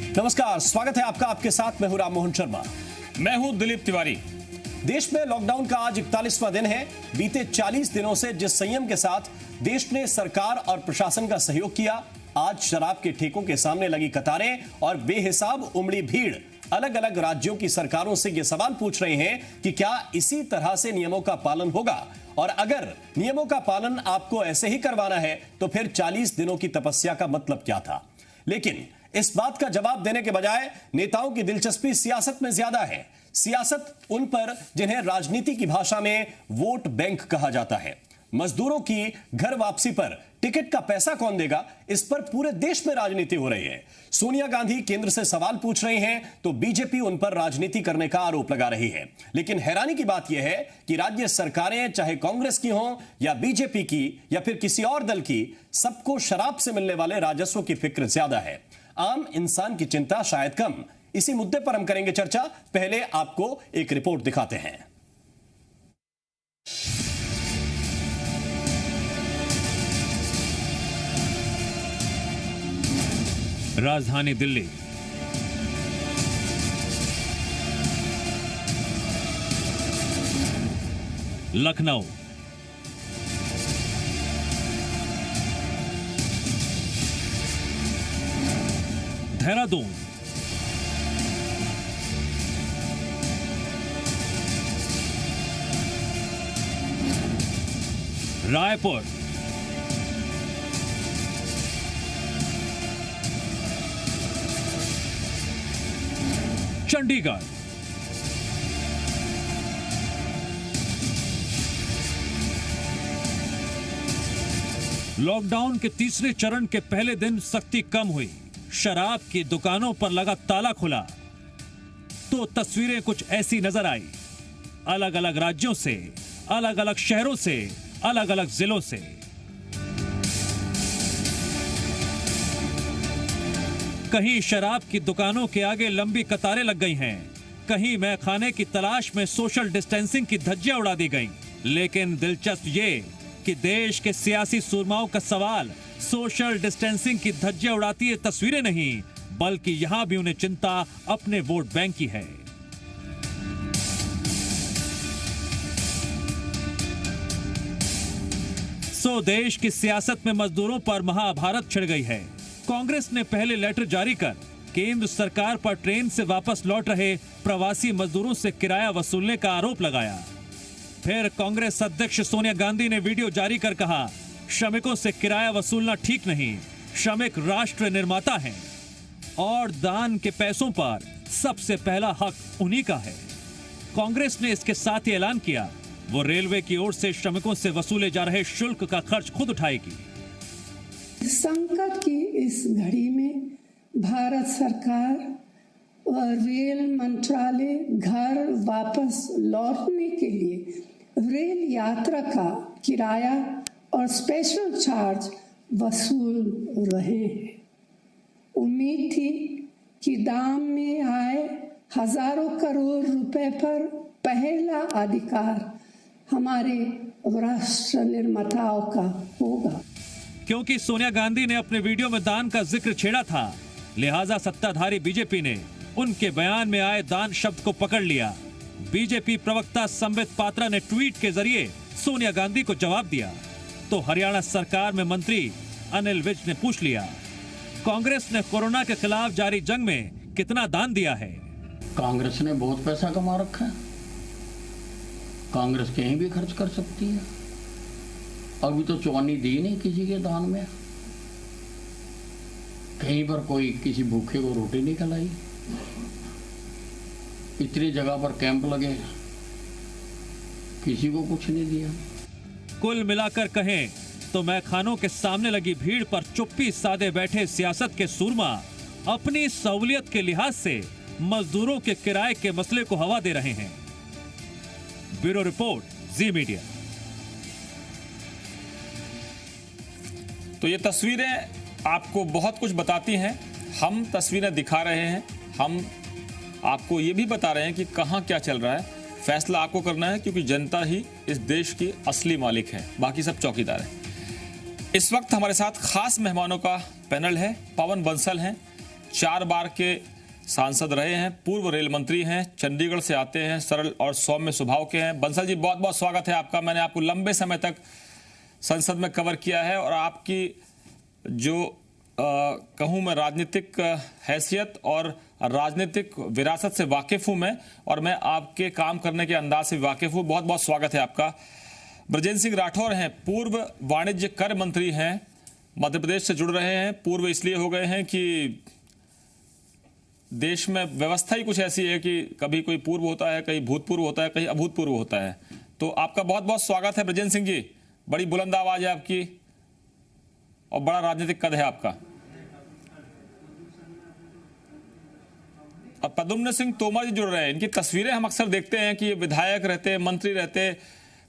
नमस्कार, स्वागत है आपका। आपके साथ मैं हूं राम मोहन शर्मा। मैं हूं दिलीप तिवारी। देश में लॉकडाउन का आज 41वां दिन है। बीते 40 दिनों से जिस संयम के साथ देश ने सरकार और प्रशासन का सहयोग किया, आज शराब के ठेकों के सामने लगी कतारें और बेहिसाब उमड़ी भीड़ अलग अलग राज्यों की सरकारों से ये सवाल पूछ रहे हैं कि क्या इसी तरह से नियमों का पालन होगा, और अगर नियमों का पालन आपको ऐसे ही करवाना है तो फिर 40 दिनों की तपस्या का मतलब क्या था। लेकिन इस बात का जवाब देने के बजाय नेताओं की दिलचस्पी सियासत में ज्यादा है। सियासत उन पर जिन्हें राजनीति की भाषा में वोट बैंक कहा जाता है। मजदूरों की घर वापसी पर टिकट का पैसा कौन देगा, इस पर पूरे देश में राजनीति हो रही है। सोनिया गांधी केंद्र से सवाल पूछ रही हैं तो बीजेपी उन पर राजनीति करने का आरोप लगा रही है। लेकिन हैरानी की बात यह है कि राज्य सरकारें चाहे कांग्रेस की हों या बीजेपी की या फिर किसी और दल की, सबको शराब से मिलने वाले राजस्व की फिक्र ज्यादा है, आम इंसान की चिंता शायद कम। इसी मुद्दे पर हम करेंगे चर्चा। पहले आपको एक रिपोर्ट दिखाते हैं। राजधानी दिल्ली, लखनऊ, देहरादून, रायपुर, चंडीगढ़, लॉकडाउन के तीसरे चरण के पहले दिन सख्ती कम हुई, शराब की दुकानों पर लगा ताला खुला तो तस्वीरें कुछ ऐसी नजर आई। अलग अलग राज्यों से, अलग अलग शहरों से, अलग अलग जिलों से। कहीं शराब की दुकानों के आगे लंबी कतारें लग गई हैं, कहीं मैखाने की तलाश में सोशल डिस्टेंसिंग की धज्जियां उड़ा दी गईं। लेकिन दिलचस्प ये कि देश के सियासी सूरमाओं का सवाल सोशल डिस्टेंसिंग की धज्जियां उड़ाती है तस्वीरें नहीं, बल्कि यहां भी उन्हें चिंता अपने वोट बैंक की है। देश की सियासत में मजदूरों पर महाभारत छिड़ गई है। कांग्रेस ने पहले लेटर जारी कर केंद्र सरकार पर ट्रेन से वापस लौट रहे प्रवासी मजदूरों से किराया वसूलने का आरोप लगाया। फिर कांग्रेस अध्यक्ष सोनिया गांधी ने वीडियो जारी कर कहा, श्रमिकों से किराया वसूलना ठीक नहीं, श्रमिक राष्ट्र निर्माता हैं और दान के पैसों पर सबसे पहला हक उन्हीं का है। कांग्रेस ने इसके साथ ही ऐलान किया वो रेलवे की ओर से श्रमिकों से वसूले जा रहे शुल्क का खर्च खुद उठाएगी। संकट की इस घड़ी में भारत सरकार और रेल मंत्रालय घर वापस लौटने के लिए रेल यात्रा का किराया और स्पेशल चार्ज वसूल रहे हैं। उम्मीद थी कि दाम में आए हजारों करोड़ रुपए पर पहला अधिकार हमारे राष्ट्र निर्माताओं का होगा। क्योंकि सोनिया गांधी ने अपने वीडियो में दान का जिक्र छेड़ा था, लिहाजा सत्ताधारी बीजेपी ने उनके बयान में आए दान शब्द को पकड़ लिया। बीजेपी प्रवक्ता संबित पात्रा ने ट्वीट के जरिए सोनिया गांधी को जवाब दिया तो हरियाणा सरकार में मंत्री अनिल विज ने पूछ लिया, कांग्रेस ने कोरोना के खिलाफ जारी जंग में कितना दान दिया है। कांग्रेस ने बहुत पैसा कमा रखा है, कांग्रेस कहीं भी खर्च कर सकती है। अभी तो चौनी दी नहीं किसी के दान में, कहीं पर कोई किसी भूखे को रोटी नहीं खिलाई। इतनी जगह पर कैंप लगे, किसी को कुछ नहीं दिया। कुल मिलाकर कहें तो मैखानों के सामने लगी भीड़ पर चुप्पी साधे बैठे सियासत के सूरमा अपनी सहूलियत के लिहाज से मजदूरों के किराए के मसले को हवा दे रहे हैं। ब्यूरो रिपोर्ट, जी मीडिया। तो ये तस्वीरें आपको बहुत कुछ बताती हैं। हम तस्वीरें दिखा रहे हैं, हम आपको ये भी बता रहे हैं कि कहां क्या चल रहा है। फैसला आपको करना है, क्योंकि जनता ही इस देश की असली मालिक है, बाकी सब चौकीदार हैं। इस वक्त हमारे साथ खास मेहमानों का पैनल है। पवन बंसल हैं, 4 बार के सांसद रहे हैं, पूर्व रेल मंत्री हैं, चंडीगढ़ से आते हैं, सरल और सौम्य स्वभाव के हैं। बंसल जी, बहुत बहुत स्वागत है आपका। मैंने आपको लंबे समय तक संसद में कवर किया है और आपकी जो कहूँ मैं राजनीतिक हैसियत और राजनीतिक विरासत से वाकिफ हूँ मैं, और मैं आपके काम करने के अंदाज से वाकिफ हूँ। बहुत बहुत स्वागत है आपका। ब्रजेंद्र सिंह राठौर हैं, पूर्व वाणिज्य कर मंत्री हैं, मध्य प्रदेश से जुड़ रहे हैं। पूर्व इसलिए हो गए हैं कि देश में व्यवस्था ही कुछ ऐसी है कि कभी कोई पूर्व होता है, कहीं भूतपूर्व होता है, कहीं अभूतपूर्व होता है। तो आपका बहुत बहुत स्वागत है ब्रजेंद्र सिंह जी। बड़ी बुलंद आवाज है आपकी और बड़ा राजनीतिक कद है आपका। अब प्रद्युम्न सिंह तोमर जी जुड़ रहे हैं। इनकी तस्वीरें हम अक्सर देखते हैं कि ये विधायक रहते, मंत्री रहते,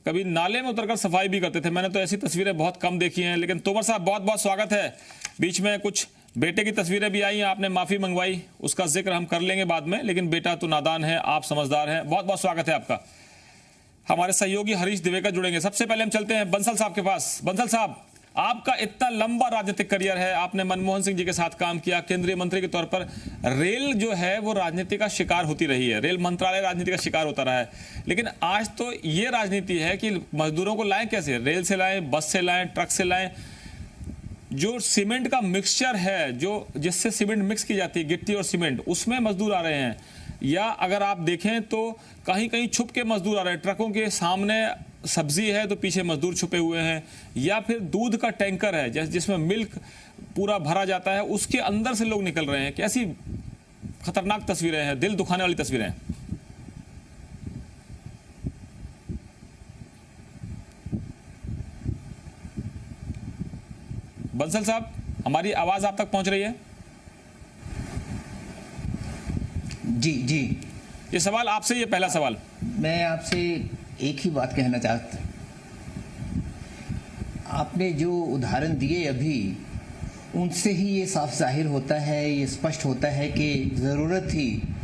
कभी नाले में उतरकर सफाई भी करते थे। मैंने तो ऐसी तस्वीरें बहुत कम देखी हैं। लेकिन तोमर साहब, बहुत बहुत स्वागत है। बीच में कुछ बेटे की तस्वीरें भी आई हैं, आपने माफी मंगवाई, उसका जिक्र हम कर लेंगे बाद में, लेकिन बेटा तो नादान है, आप समझदार हैं। बहुत बहुत स्वागत है आपका। हमारे सहयोगी हरीश दिवेकर जुड़ेंगे। सबसे पहले हम चलते हैं बंसल साहब के पास। बंसल साहब, आपका इतना लंबा राजनीतिक करियर है, आपने मनमोहन सिंह जी के साथ काम किया, केंद्रीय मंत्री के तौर पर। रेल जो है वो राजनीति का शिकार होती रही है, रेल मंत्रालय राजनीति का शिकार होता रहा है। लेकिन आज तो ये राजनीति है कि मजदूरों को लाएं कैसे, रेल से लाएं, बस से लाएं, ट्रक से लाएं। जो सीमेंट का मिक्सचर है, जो जिससे सीमेंट मिक्स की जाती है, गिट्टी और सीमेंट, उसमें मजदूर आ रहे हैं। या अगर आप देखें तो कहीं कहीं छुप के मजदूर आ रहे हैं। ट्रकों के सामने सब्जी है तो पीछे मजदूर छुपे हुए हैं। या फिर दूध का टैंकर है जिसमें मिल्क पूरा भरा जाता है, उसके अंदर से लोग निकल रहे हैं। कैसी खतरनाक तस्वीरें हैं, दिल दुखाने वाली तस्वीरें हैं। बंसल साहब, हमारी आवाज आप तक पहुंच रही है? जी जी, ये सवाल आपसे, ये पहला सवाल। मैं आपसे एक ही बात कहना चाहता, आपने जो उदाहरण दिए अभी, उनसे ही ये साफ जाहिर होता है, ये स्पष्ट होता है कि ज़रूरत थी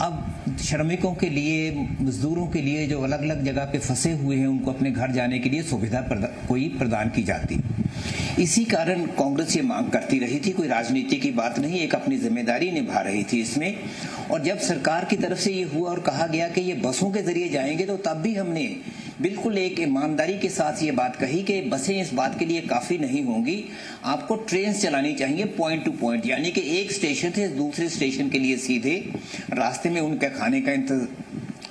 अब श्रमिकों के लिए, मजदूरों के लिए जो अलग अलग जगह पे फंसे हुए हैं, उनको अपने घर जाने के लिए सुविधा कोई प्रदान की जाती। इसी कारण कांग्रेस ये मांग करती रही थी, कोई राजनीति की बात नहीं, एक अपनी जिम्मेदारी निभा रही थी इसमें। और जब सरकार की तरफ से ये हुआ और कहा गया कि ये बसों के जरिए जाएंगे, तो तब भी हमने बिल्कुल एक ईमानदारी के साथ ये बात कही कि बसें इस बात के लिए काफ़ी नहीं होंगी, आपको ट्रेन चलानी चाहिए पॉइंट टू पॉइंट, यानी कि एक स्टेशन से दूसरे स्टेशन के लिए सीधे रास्ते में उनके खाने का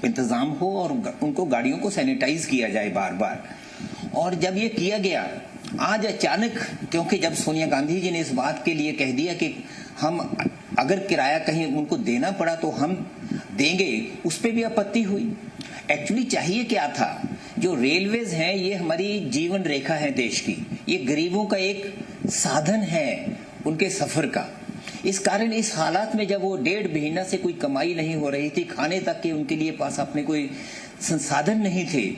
इंतज़ाम हो और उनको गाड़ियों को सैनिटाइज किया जाए बार बार। और जब ये किया गया, आज अचानक, क्योंकि जब सोनिया गांधी जी ने इस बात के लिए कह दिया कि हम अगर किराया कहीं उनको देना पड़ा तो हम देंगे, उस पर भी आपत्ति हुई। एक्चुअली चाहिए क्या था, जो रेलवेज हैं ये हमारी जीवन रेखा है देश की, ये गरीबों का एक साधन है उनके सफर का। इस कारण इस हालात में जब वो 1.5 महीना से कोई कमाई नहीं हो रही थी, खाने तक के उनके लिए पास अपने कोई संसाधन नहीं थे,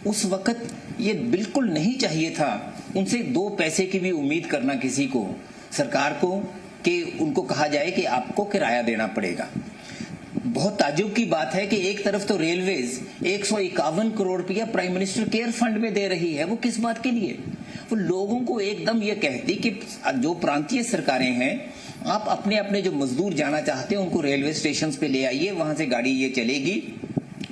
उस वक्त ये बिल्कुल नहीं चाहिए था उनसे 2 पैसे की भी उम्मीद करना किसी को, सरकार को, कि उनको कहा जाए कि आपको किराया देना पड़ेगा। बहुत ताज्जुब की बात है कि एक तरफ तो रेलवेज 151 करोड़ रुपया प्राइम मिनिस्टर केयर फंड में दे रही है, वो किस बात के लिए? वो लोगों को एकदम ये कहती कि जो प्रांतीय सरकारें हैं, आप अपने अपने जो मजदूर जाना चाहते हैं उनको रेलवे स्टेशन पे ले आइए, वहां से गाड़ी ये चलेगी,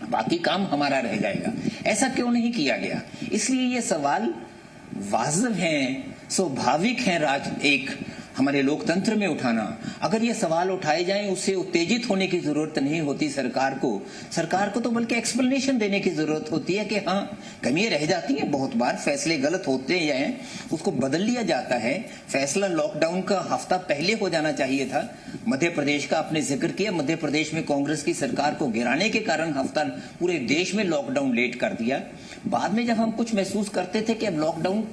बाकी काम हमारा रह जाएगा। ऐसा क्यों नहीं किया गया? इसलिए ये सवाल वाजिब हैं, स्वाभाविक हैं एक हमारे लोकतंत्र में उठाना। अगर ये सवाल उठाए जाएं, उससे उत्तेजित होने की जरूरत नहीं होती सरकार को तो बल्कि एक्सप्लेनेशन देने की जरूरत होती है कि हाँ, कमियां रह जाती हैं, बहुत बार फैसले गलत होते हैं, उसको बदल लिया जाता है। फैसला लॉकडाउन का हफ्ता पहले हो जाना चाहिए था। मध्य प्रदेश का आपने जिक्र किया, मध्य प्रदेश में कांग्रेस की सरकार को गिराने के कारण हफ्ता पूरे देश में लॉकडाउन लेट कर दिया। बाद में जब हम कुछ महसूस करते थे कि अब लॉकडाउन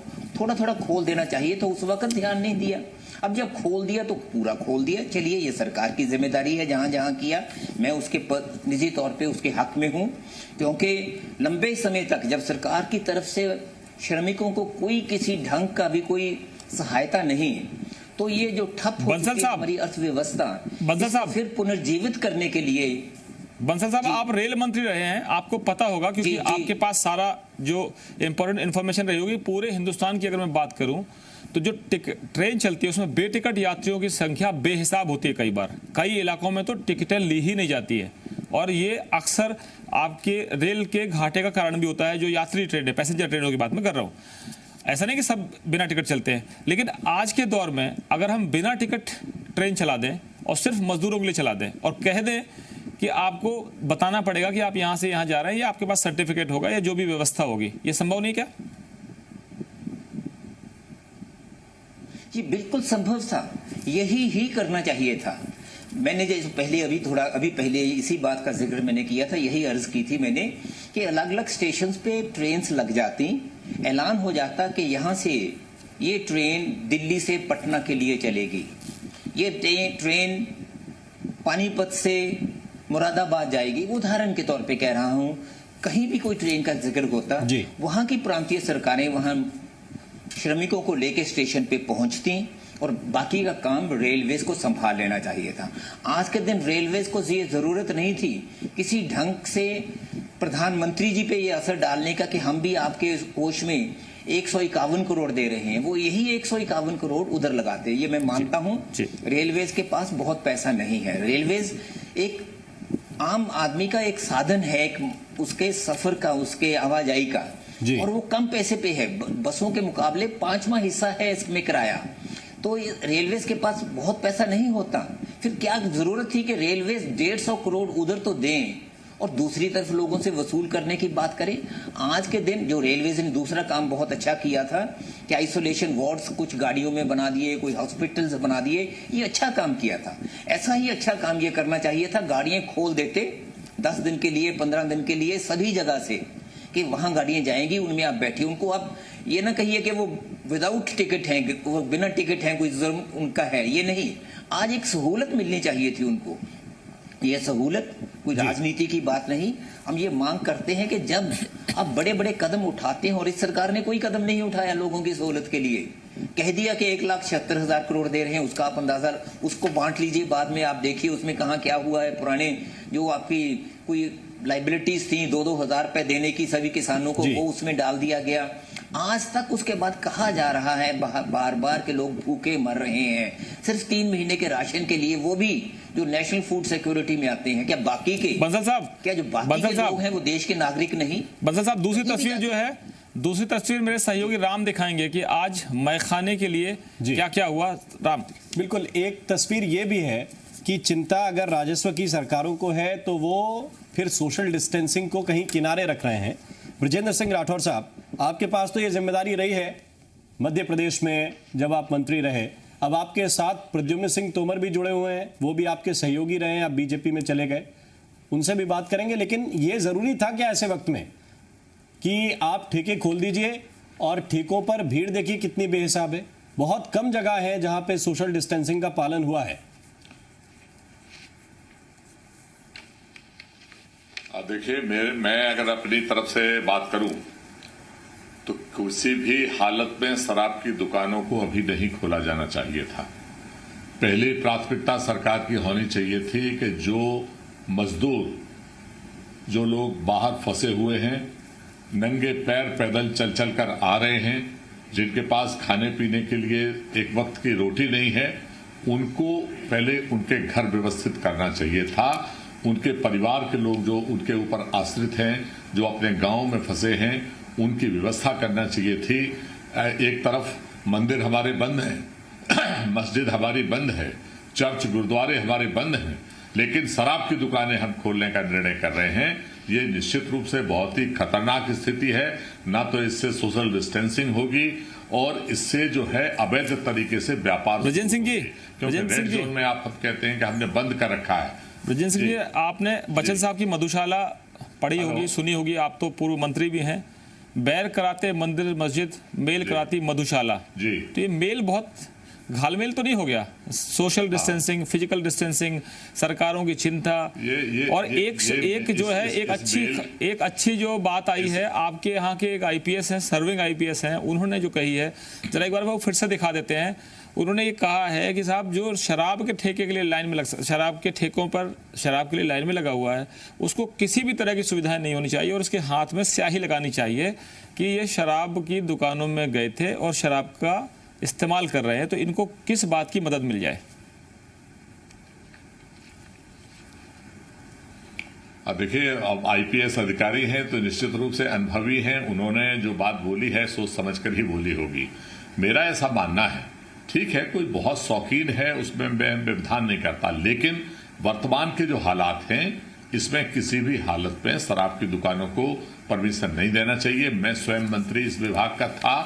थोड़ा थोड़ा खोल देना चाहिए, तो उस वक्त ध्यान नहीं दिया। अब जब खोल दिया तो पूरा खोल दिया। चलिए, ये सरकार की जिम्मेदारी है, जहां जहां किया, मैं उसके निजी तौर पे उसके हक में हूं, क्योंकि लंबे समय तक जब सरकार की तरफ से श्रमिकों को कोई किसी ढंग का भी कोई सहायता नहीं, तो ये जो ठप हो चुकी है हमारी अर्थव्यवस्था, फिर पुनर्जीवित करने के लिए। बंसल साहब, आप रेल मंत्री रहे हैं, आपको पता होगा, क्योंकि आपके पास सारा जो इंपॉर्टेंट इंफॉर्मेशन रही होगी। पूरे हिंदुस्तान की अगर मैं बात करूं तो जो ट्रेन चलती है उसमें बेटिकट यात्रियों की संख्या बेहिसाब होती है। कई बार कई इलाकों में तो टिकटें ली ही नहीं जाती है, और ये अक्सर आपके रेल के घाटे का कारण भी होता है। जो यात्री ट्रेन है, पैसेंजर ट्रेनों की बात मैं कर रहा हूँ, ऐसा नहीं कि सब बिना टिकट चलते हैं, लेकिन आज के दौर में अगर हम बिना टिकट ट्रेन चला दें और सिर्फ मजदूरों के लिए चला दें और कह दें कि आपको बताना पड़ेगा कि आप यहाँ से यहाँ जा रहे हैं या आपके पास सर्टिफिकेट होगा या जो भी व्यवस्था होगी, ये संभव नहीं क्या? ये बिल्कुल संभव था, यही ही करना चाहिए था। मैंने जैसे अभी पहले इसी बात का जिक्र मैंने किया था, यही अर्ज की थी मैंने कि अलग अलग स्टेशन पे ट्रेन्स लग जाती, ऐलान हो जाता कि यहाँ से ये ट्रेन दिल्ली से पटना के लिए चलेगी, ये ट्रेन पानीपत से मुरादाबाद जाएगी। उदाहरण के तौर पे कह रहा हूँ, कहीं भी कोई ट्रेन का जिक्र होता, वहाँ की प्रांतीय सरकारें वहाँ श्रमिकों को लेके स्टेशन पे पहुंचती और बाकी का काम रेलवेज को संभाल लेना चाहिए था। आज के दिन रेलवेज को ये जरूरत नहीं थी किसी ढंग से प्रधानमंत्री जी पे ये असर डालने का कि हम भी आपके कोष में 151 करोड़ दे रहे हैं, वो यही 151 करोड़ उधर लगाते। ये मैं मानता हूं रेलवेज के पास बहुत पैसा नहीं है। रेलवेज एक आम आदमी का एक साधन है, एक उसके सफर का, उसके आवाजाही का, और वो कम पैसे पे है। बसों के मुकाबले 5वां हिस्सा है इसमें किराया। तो रेलवेज के पास बहुत पैसा नहीं होता, फिर क्या जरूरत थी कि रेलवेज 150 करोड़ उधर तो दें और दूसरी तरफ लोगों से वसूल करने की बात करें। आज के दिन जो रेलवेज ने दूसरा काम बहुत अच्छा किया था कि आइसोलेशन वार्ड्स कुछ गाड़ियों में बना दिए, कोई हॉस्पिटल्स बना दिए, ये अच्छा काम किया था। ऐसा ही अच्छा काम ये करना चाहिए था, गाड़ियां खोल देते 10 दिन के लिए, 15 दिन के लिए सभी जगह से, कि वहां गाड़ियां जाएंगी, उनमें आप बैठिए। उनको आप ये ना कहिए कि वो विदाउट टिकट हैं, वो बिना टिकट हैं, कोई जुर्म उनका है, ये नहीं। आज एक सहूलत मिलनी चाहिए थी उनको। ये सहूलत कोई राजनीति की बात नहीं। हम ये मांग करते हैं कि जब आप बड़े बड़े कदम उठाते हैं, और इस सरकार ने कोई कदम नहीं उठाया लोगों की सहूलत के लिए, कह दिया कि 1,76,000 करोड़ दे रहे हैं, उसका आप अंदाजा उसको बांट लीजिए, बाद में आप देखिए उसमें कहाँ क्या हुआ है। पुराने जो आपकी कोई लाइबिलिटीज थी 2-2 हजार रुपए देने की सभी किसानों को, वो उसमें डाल दिया गया। आज तक उसके बाद कहा जा रहा है बार बार के लोग भूखे मर रहे हैं सिर्फ 3 महीने के राशन के लिए, वो भी जो नेशनल फूड सिक्योरिटी में आते हैं। क्या बाकी के बंसल साहब, क्या जो बाकी के लोग हैं वो देश के नागरिक नहीं? बंसल साहब, दूसरी तस्वीर जो है, दूसरी तस्वीर मेरे सहयोगी राम दिखाएंगे कि आज मैखाने के लिए क्या क्या हुआ। राम, बिल्कुल, एक तस्वीर ये भी है कि चिंता अगर राजस्व की सरकारों को है तो वो फिर सोशल डिस्टेंसिंग को कहीं किनारे रख रहे हैं। ब्रजेंद्र सिंह राठौर साहब, आपके पास तो ये जिम्मेदारी रही है मध्य प्रदेश में जब आप मंत्री रहे, अब आपके साथ प्रद्युम्न सिंह तोमर भी जुड़े हुए हैं, वो भी आपके सहयोगी रहे हैं, आप बीजेपी में चले गए, उनसे भी बात करेंगे। लेकिन ये जरूरी था क्या ऐसे वक्त में कि आप ठेके खोल दीजिए और ठेकों पर भीड़ देखिए कितनी बेहिसाब है, बहुत कम जगह है जहां पे सोशल डिस्टेंसिंग का पालन हुआ है। देखिए, मैं अगर अपनी तरफ से बात करूं तो किसी भी हालत में शराब की दुकानों को अभी नहीं खोला जाना चाहिए था। पहली प्राथमिकता सरकार की होनी चाहिए थी कि जो मजदूर, जो लोग बाहर फंसे हुए हैं, नंगे पैर पैदल चल चल कर आ रहे हैं, जिनके पास खाने पीने के लिए एक वक्त की रोटी नहीं है, उनको पहले उनके घर व्यवस्थित करना चाहिए था। उनके परिवार के लोग जो उनके ऊपर आश्रित हैं, जो अपने गांव में फंसे हैं, उनकी व्यवस्था करना चाहिए थी। एक तरफ मंदिर हमारे बंद हैं, मस्जिद हमारी बंद है, चर्च गुरुद्वारे हमारे बंद हैं, लेकिन शराब की दुकानें हम खोलने का निर्णय कर रहे हैं। ये निश्चित रूप से बहुत ही खतरनाक स्थिति है। ना तो इससे सोशल डिस्टेंसिंग होगी और इससे जो है अवैध तरीके से व्यापार। ब्रजेंद्र सिंह जी, क्योंकि रेड जोन में आप कहते हैं कि हमने बंद कर रखा है। ब्रजेंद्र सिंह जी, आपने बचन साहब की मधुशाला पढ़ी होगी, सुनी होगी, आप तो पूर्व मंत्री भी हैं। बैर कराते मंदिर मस्जिद, मेल कराती मधुशाला जी। तो ये मेल बहुत घालमेल तो नहीं हो गया? सोशल डिस्टेंसिंग, फिजिकल डिस्टेंसिंग, सरकारों की चिंता, और एक जो है एक अच्छी जो बात आई है, आपके यहाँ के एक आईपीएस हैं, सर्विंग आईपीएस हैं, उन्होंने जो कही है, जरा एक बार वो फिर से दिखा देते हैं। उन्होंने ये कहा है कि साहब जो शराब के ठेके के लिए लाइन में शराब के ठेकों पर शराब के लिए लाइन में लगा हुआ है, उसको किसी भी तरह की सुविधाएं नहीं होनी चाहिए और उसके हाथ में स्याही लगानी चाहिए कि ये शराब की दुकानों में गए थे और शराब का इस्तेमाल कर रहे हैं, तो इनको किस बात की मदद मिल जाए? अब देखिए, अब आईपीएस अधिकारी हैं तो निश्चित रूप से अनुभवी हैं, उन्होंने जो बात बोली है सोच समझ कर ही बोली होगी। मेरा ऐसा मानना है, ठीक है, कोई बहुत शौकीन है उसमें मैं व्यवधान नहीं करता, लेकिन वर्तमान के जो हालात हैं इसमें किसी भी हालत में शराब की दुकानों को परमिशन नहीं देना चाहिए। मैं स्वयं मंत्री इस विभाग का था,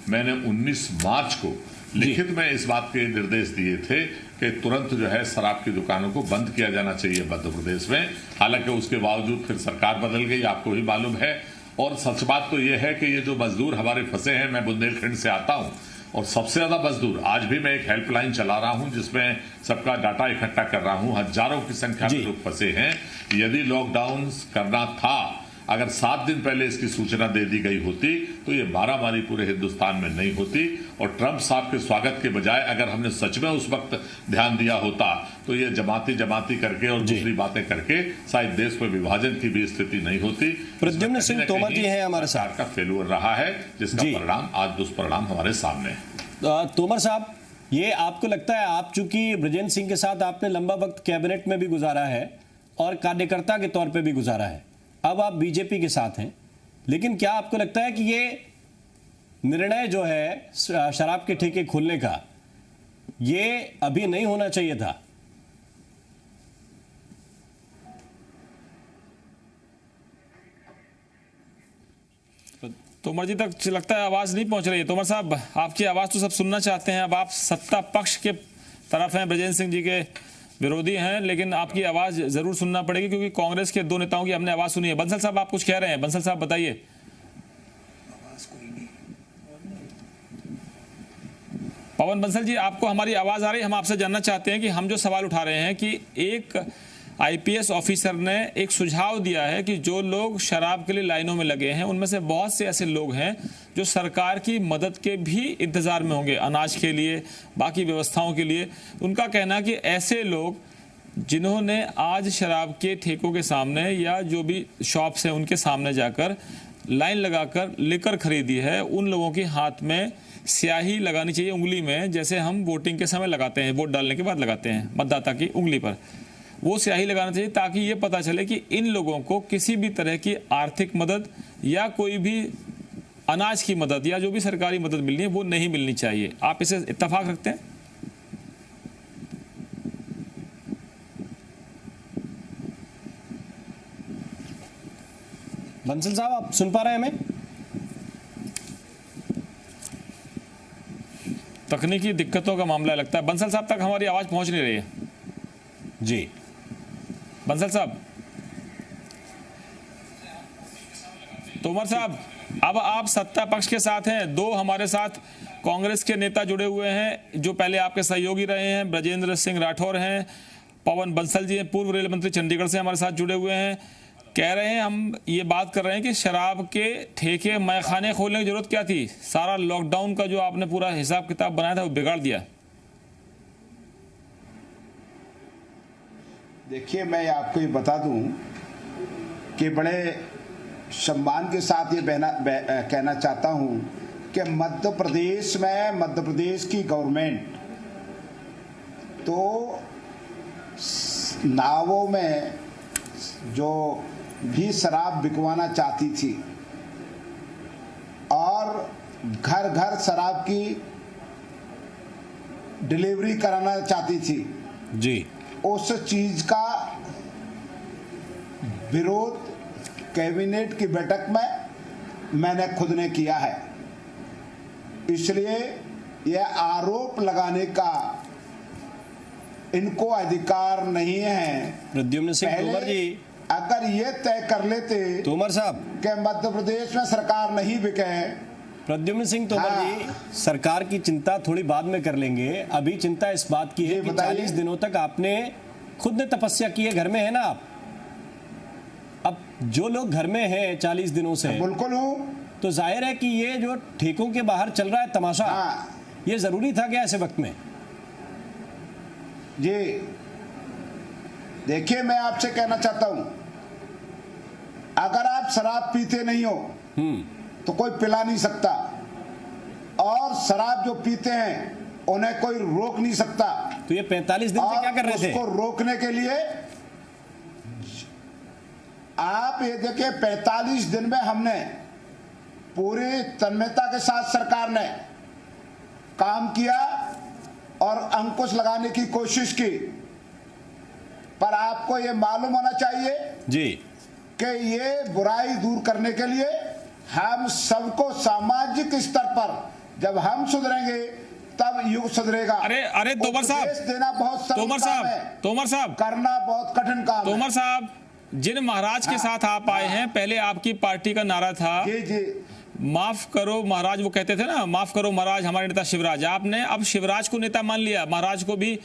मैंने 19 मार्च को लिखित में इस बात के निर्देश दिए थे कि तुरंत जो है शराब की दुकानों को बंद किया जाना चाहिए मध्य प्रदेश में। हालांकि उसके बावजूद फिर सरकार बदल गई, आपको भी मालूम है। और सच बात तो यह है कि ये जो मजदूर हमारे फंसे हैं, मैं बुंदेलखंड से आता हूं और सबसे ज्यादा मजदूर, आज भी मैं एक हेल्पलाइन चला रहा हूं जिसमें सबका डाटा इकट्ठा कर रहा हूं, हजारों की संख्या में लोग फंसे हैं। यदि लॉकडाउन करना था, अगर 7 दिन पहले इसकी सूचना दे दी गई होती तो ये मारामारी पूरे हिंदुस्तान में नहीं होती। और ट्रंप साहब के स्वागत के बजाय अगर हमने सच में उस वक्त ध्यान दिया होता तो ये जमाती करके और दूसरी बातें करके शायद देश में विभाजन की भी स्थिति नहीं होती। प्रद्युम्न सिंह तोमर जी हैं हमारे साथ, का फेल्यूर रहा है जिसका परिणाम आज दुष्परिणाम हमारे सामने है। तोमर साहब, ये आपको लगता है, आप चूंकि बृजेंद्र सिंह के साथ आपने लंबा वक्त कैबिनेट में भी गुजारा है और कार्यकर्ता के तौर पे भी गुजारा है, अब आप बीजेपी के साथ हैं, लेकिन क्या आपको लगता है कि ये निर्णय जो है शराब के ठेके खोलने का, ये अभी नहीं होना चाहिए था? तोमर जी तक लगता है आवाज नहीं पहुंच रही है। तोमर साहब, आपकी आवाज तो सब सुनना चाहते हैं, अब आप सत्ता पक्ष के तरफ हैं, बृजेंद्र सिंह जी के विरोधी हैं, लेकिन आपकी आवाज जरूर सुनना पड़ेगी क्योंकि कांग्रेस के 2 नेताओं की हमने आवाज सुनी है। बंसल साहब, आप कुछ कह रहे हैं? बंसल साहब बताइए। पवन बंसल जी, आपको हमारी आवाज आ रही है? हम आपसे जानना चाहते हैं कि हम जो सवाल उठा रहे हैं कि एक आईपीएस ऑफिसर ने एक सुझाव दिया है कि जो लोग शराब के लिए लाइनों में लगे हैं उनमें से बहुत से ऐसे लोग हैं जो सरकार की मदद के भी इंतजार में होंगे, अनाज के लिए, बाकी व्यवस्थाओं के लिए। उनका कहना है कि ऐसे लोग जिन्होंने आज शराब के ठेकों के सामने या जो भी शॉप्स हैं उनके सामने जाकर लाइन लगाकर लेकर खरीदी है, उन लोगों के हाथ में स्याही लगानी चाहिए उंगली में, जैसे हम वोटिंग के समय लगाते हैं, वोट डालने के बाद लगाते हैं मतदाता की उंगली पर, वो स्याही लगाना चाहिए ताकि ये पता चले कि इन लोगों को किसी भी तरह की आर्थिक मदद या कोई भी अनाज की मदद या जो भी सरकारी मदद मिलनी है वो नहीं मिलनी चाहिए। आप इसे इत्तेफाक रखते हैं? बंसल साहब, आप सुन पा रहे हैं हमें? तकनीकी दिक्कतों का मामला लगता है। बंसल साहब तक हमारी आवाज पहुंच नहीं रही है। जी बंसल साहब, तोमर साहब, अब आप सत्ता पक्ष के साथ हैं, 2 हमारे साथ कांग्रेस के नेता जुड़े हुए हैं जो पहले आपके सहयोगी रहे हैं, ब्रजेंद्र सिंह राठौर हैं, पवन बंसल जी हैं, पूर्व रेल मंत्री चंडीगढ़ से हमारे साथ जुड़े हुए हैं। कह रहे हैं, हम ये बात कर रहे हैं कि शराब के ठेके मैखाने खोलने की जरूरत क्या थी? सारा लॉकडाउन का जो आपने पूरा हिसाब किताब बनाया था वो बिगाड़ दिया। देखिए, मैं आपको ये बता दूं कि बड़े सम्मान के साथ ये कहना चाहता हूं कि मध्य प्रदेश में, मध्य प्रदेश की गवर्नमेंट तो नावों में जो भी शराब बिकवाना चाहती थी और घर घर शराब की डिलीवरी कराना चाहती थी जी, उस चीज का विरोध कैबिनेट की बैठक में मैंने खुद ने किया है। इसलिए यह आरोप लगाने का इनको अधिकार नहीं है। प्रद्युम्न सिंह तोमर जी, अगर ये तय कर लेते तोमर साहब कि मध्य प्रदेश में सरकार नहीं बिके, प्रद्युम्न सिंह तोमर जी, सरकार की चिंता थोड़ी बाद में कर लेंगे, अभी चिंता इस बात की है कि 40 दिनों तक आपने खुद ने तपस्या की है, घर में है ना आप। अब जो लोग घर में हैं 40 दिनों से, बिल्कुल हूं, तो जाहिर है कि ये जो ठेकों के बाहर चल रहा है तमाशा, ये जरूरी था क्या ऐसे वक्त में? जी देखिए, मैं आपसे कहना चाहता हूं, अगर आप शराब पीते नहीं हो तो कोई पिला नहीं सकता। और शराब जो पीते हैं उन्हें कोई रोक नहीं सकता। तो ये 45 दिन से क्या कर रहे थे? उसको रोकने के लिए आप ये देखिए 45 दिन में हमने पूरी तन्मयता के साथ सरकार ने काम किया और अंकुश लगाने की कोशिश की, पर आपको ये मालूम होना चाहिए जी कि ये बुराई दूर करने के लिए हम सबको सामाजिक स्तर पर जब हम सुधरेंगे तब युग सुधरेगा। अरे तोमर साहब, देना बहुत तोमर साहब करना बहुत कठिन काम है। तोमर साहब, जिन महाराज के साथ आप आए हैं, पहले आपकी पार्टी का नारा था जी माफ करो महाराज, वो कहते थे ना, माफ करो महाराज हमारे नेता शिवराज। आपने अब शिवराज को नेता मान लिया, महाराज को भी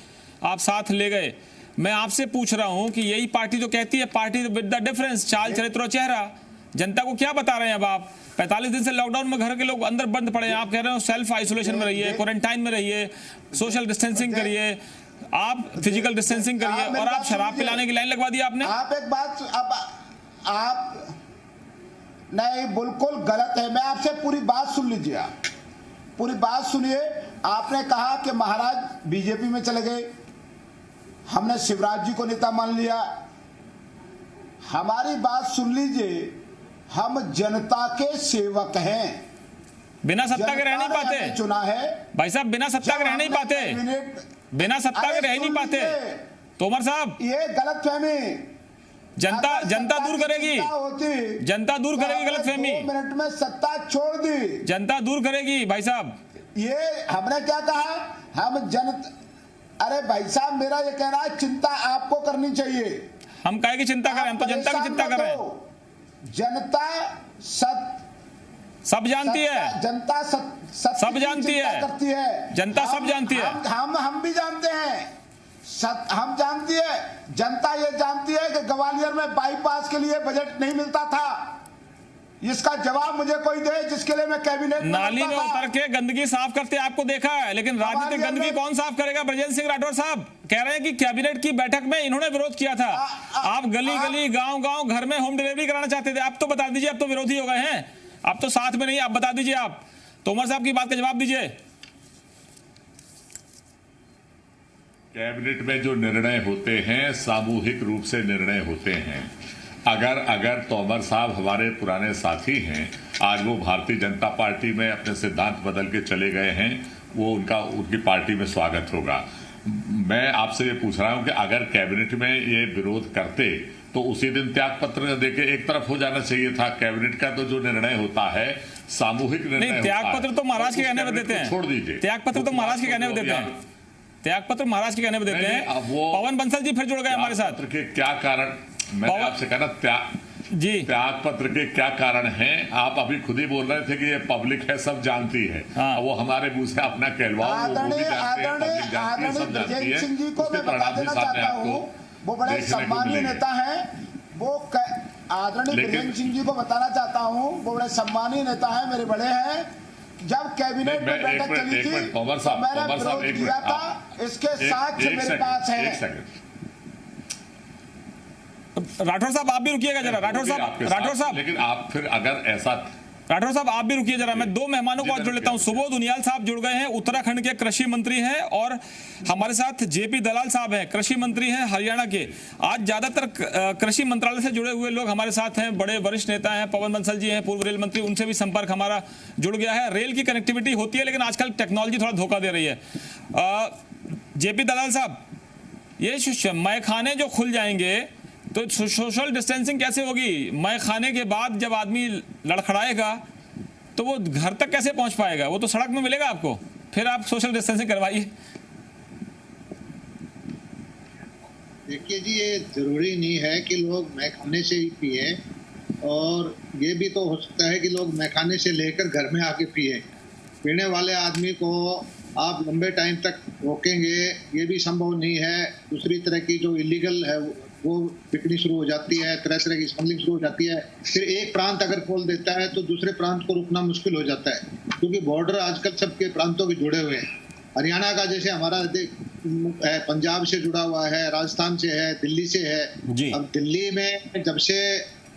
आप साथ ले गए। मैं आपसे पूछ रहा हूं कि यही पार्टी तो कहती है पार्टी विद द डिफरेंस, चाल चरित्र और चेहरा। जनता को क्या बता रहे हैं अब आप? 45 दिन से लॉकडाउन में घर के लोग अंदर बंद पड़े हैं, आप कह रहे हो सेल्फ आइसोलेशन में रहिए, क्वारंटाइन में रहिए, सोशल डिस्टेंसिंग करिए, आप फिजिकल डिस्टेंसिंग करिए, और आप शराब पिलाने की लाइन लगवा दी आपने। आप एक बात आप नहीं, बिल्कुल गलत है। मैं आपसे पूरी बात सुन लीजिए, आप पूरी बात सुनिए। आपने कहा कि महाराज बीजेपी में चले गए, हमने शिवराज जी को नेता मान लिया। हमारी बात सुन लीजिए, हम जनता के सेवक हैं। बिना सत्ता के रह नहीं पाते, चुना है भाई साहब, बिना सत्ता के रह नहीं पाते, बिना सत्ता के रह नहीं पाते। तोमर साहब, ये गलतफहमी जनता दूर करेगी, जनता दूर करेगी गलतफहमी। 2 मिनट में सत्ता छोड़ दी, जनता दूर करेगी भाई साहब। ये हमने क्या कहा, हम अरे भाई साहब, मेरा ये कहना है चिंता आपको करनी चाहिए। हम काहे की चिंता करें, हम तो जनता की चिंता कर रहे हैं। जनता सब जानती है, जनता सब जानती है, करती है, जनता सब जानती है। हम भी जानते हैं, हम जानती है, जनता ये जानती है कि ग्वालियर में बाईपास के लिए बजट नहीं मिलता था। इसका जवाब मुझे कोई दे जिसके लिए मैं कैबिनेट नाली में उतर के गंदगी साफ करते आपको देखा है, लेकिन राजनीतिक गंदगी कौन साफ करेगा? ब्रजेंद्र सिंह राठौर साहब कह रहे हैं कि कैबिनेट की बैठक में इन्होंने विरोध किया था। आप गली गली गांव घर में होम डिलीवरी कराना चाहते थे। आप तो बता दीजिए, अब तो विरोधी हो गए हैं, आप तो साथ में नहीं, आप बता दीजिए। आप तोमर साहब की बात का जवाब दीजिए। कैबिनेट में जो निर्णय होते हैं सामूहिक रूप से निर्णय होते हैं। अगर तोमर साहब हमारे पुराने साथी हैं, आज वो भारतीय जनता पार्टी में अपने सिद्धांत बदल के चले गए हैं, वो उनकी पार्टी में स्वागत होगा। मैं आपसे ये पूछ रहा हूं कि अगर कैबिनेट में ये विरोध करते तो उसी दिन त्याग पत्र देके एक तरफ हो जाना चाहिए था। कैबिनेट का तो जो निर्णय होता है सामूहिक निर्णय होता है। त्याग पत्र तो महाराज के कहने में देते हैं, छोड़ दीजिए। त्याग पत्र तो महाराज के कहने में देते हैं, त्याग पत्र महाराज के कहने में देते हैं। पवन बंसल जी फिर जुड़ गए हमारे साथ। के क्या कारण, मैंने आपसे कहा त्याग पत्र के क्या कारण हैं? आप अभी खुद ही बोल रहे थे कि ये पब्लिक है, सब जानती है। वो हमारे मुंह से अपना कहलवाओ, वो भी जानते हैं, पब्लिक जानती है, सब जानती है। उसके परिणाम भी सामने आपको वो बड़े सम्मानीय नेता हैं। वो आदरणीय ब्रजेंद्र सिंह जी को बताना चाहता हूँ, वो बड़े सम्मानीय नेता हैं, मेरे बड़े हैं। जब कैबिनेट में बैठक चली थी तो मैंने विरोध किया था, इसके साथ मेरे पास है। राठौर साहब आप भी रुकिएगा जरा, राठौर साहब लेकिन आप फिर अगर ऐसा, राठौर साहब आप भी रुकिए जरा, मैं 2 मेहमानों को आज जोड़ लेता हूं। सुबोध उनियाल साहब जुड़ गए हैं, उत्तराखंड के कृषि मंत्री हैं, और हमारे साथ जेपी दलाल साहब हैं, कृषि मंत्री हैं हरियाणा के। आज ज्यादातर कृषि मंत्रालय से जुड़े हुए लोग हमारे साथ हैं, बड़े वरिष्ठ नेता हैं, पवन बंसल जी हैं, पूर्व रेल मंत्री, उनसे भी संपर्क हमारा जुड़ गया है। रेल की कनेक्टिविटी होती है, लेकिन आजकल टेक्नोलॉजी थोड़ा धोखा दे रही है। जेपी दलाल साहब, ये मैखाने जो खुल जाएंगे तो सोशल डिस्टेंसिंग कैसे होगी? मैं खाने के बाद जब आदमी लड़खड़ाएगा तो वो घर तक कैसे पहुंच पाएगा? वो तो सड़क में मिलेगा आपको, फिर आप सोशल डिस्टेंसिंग करवाइए। देखिए जी, ये जरूरी नहीं है कि लोग मैखाने से ही पिए, और ये भी तो हो सकता है कि लोग मैखाने से लेकर घर में आके पिए। पीने वाले आदमी को आप लंबे टाइम तक रोकेंगे ये भी संभव नहीं है। दूसरी तरह की जो इलीगल है वो बिकनी शुरू हो जाती है, तरह तरह की स्मगलिंग शुरू हो जाती है। फिर एक प्रांत अगर खोल देता है तो दूसरे प्रांत को रुकना मुश्किल हो जाता है, क्योंकि बॉर्डर आजकल सबके प्रांतों के जुड़े हुए हैं। हरियाणा का जैसे हमारा पंजाब से जुड़ा हुआ है, राजस्थान से है, दिल्ली से है। अब दिल्ली में जब से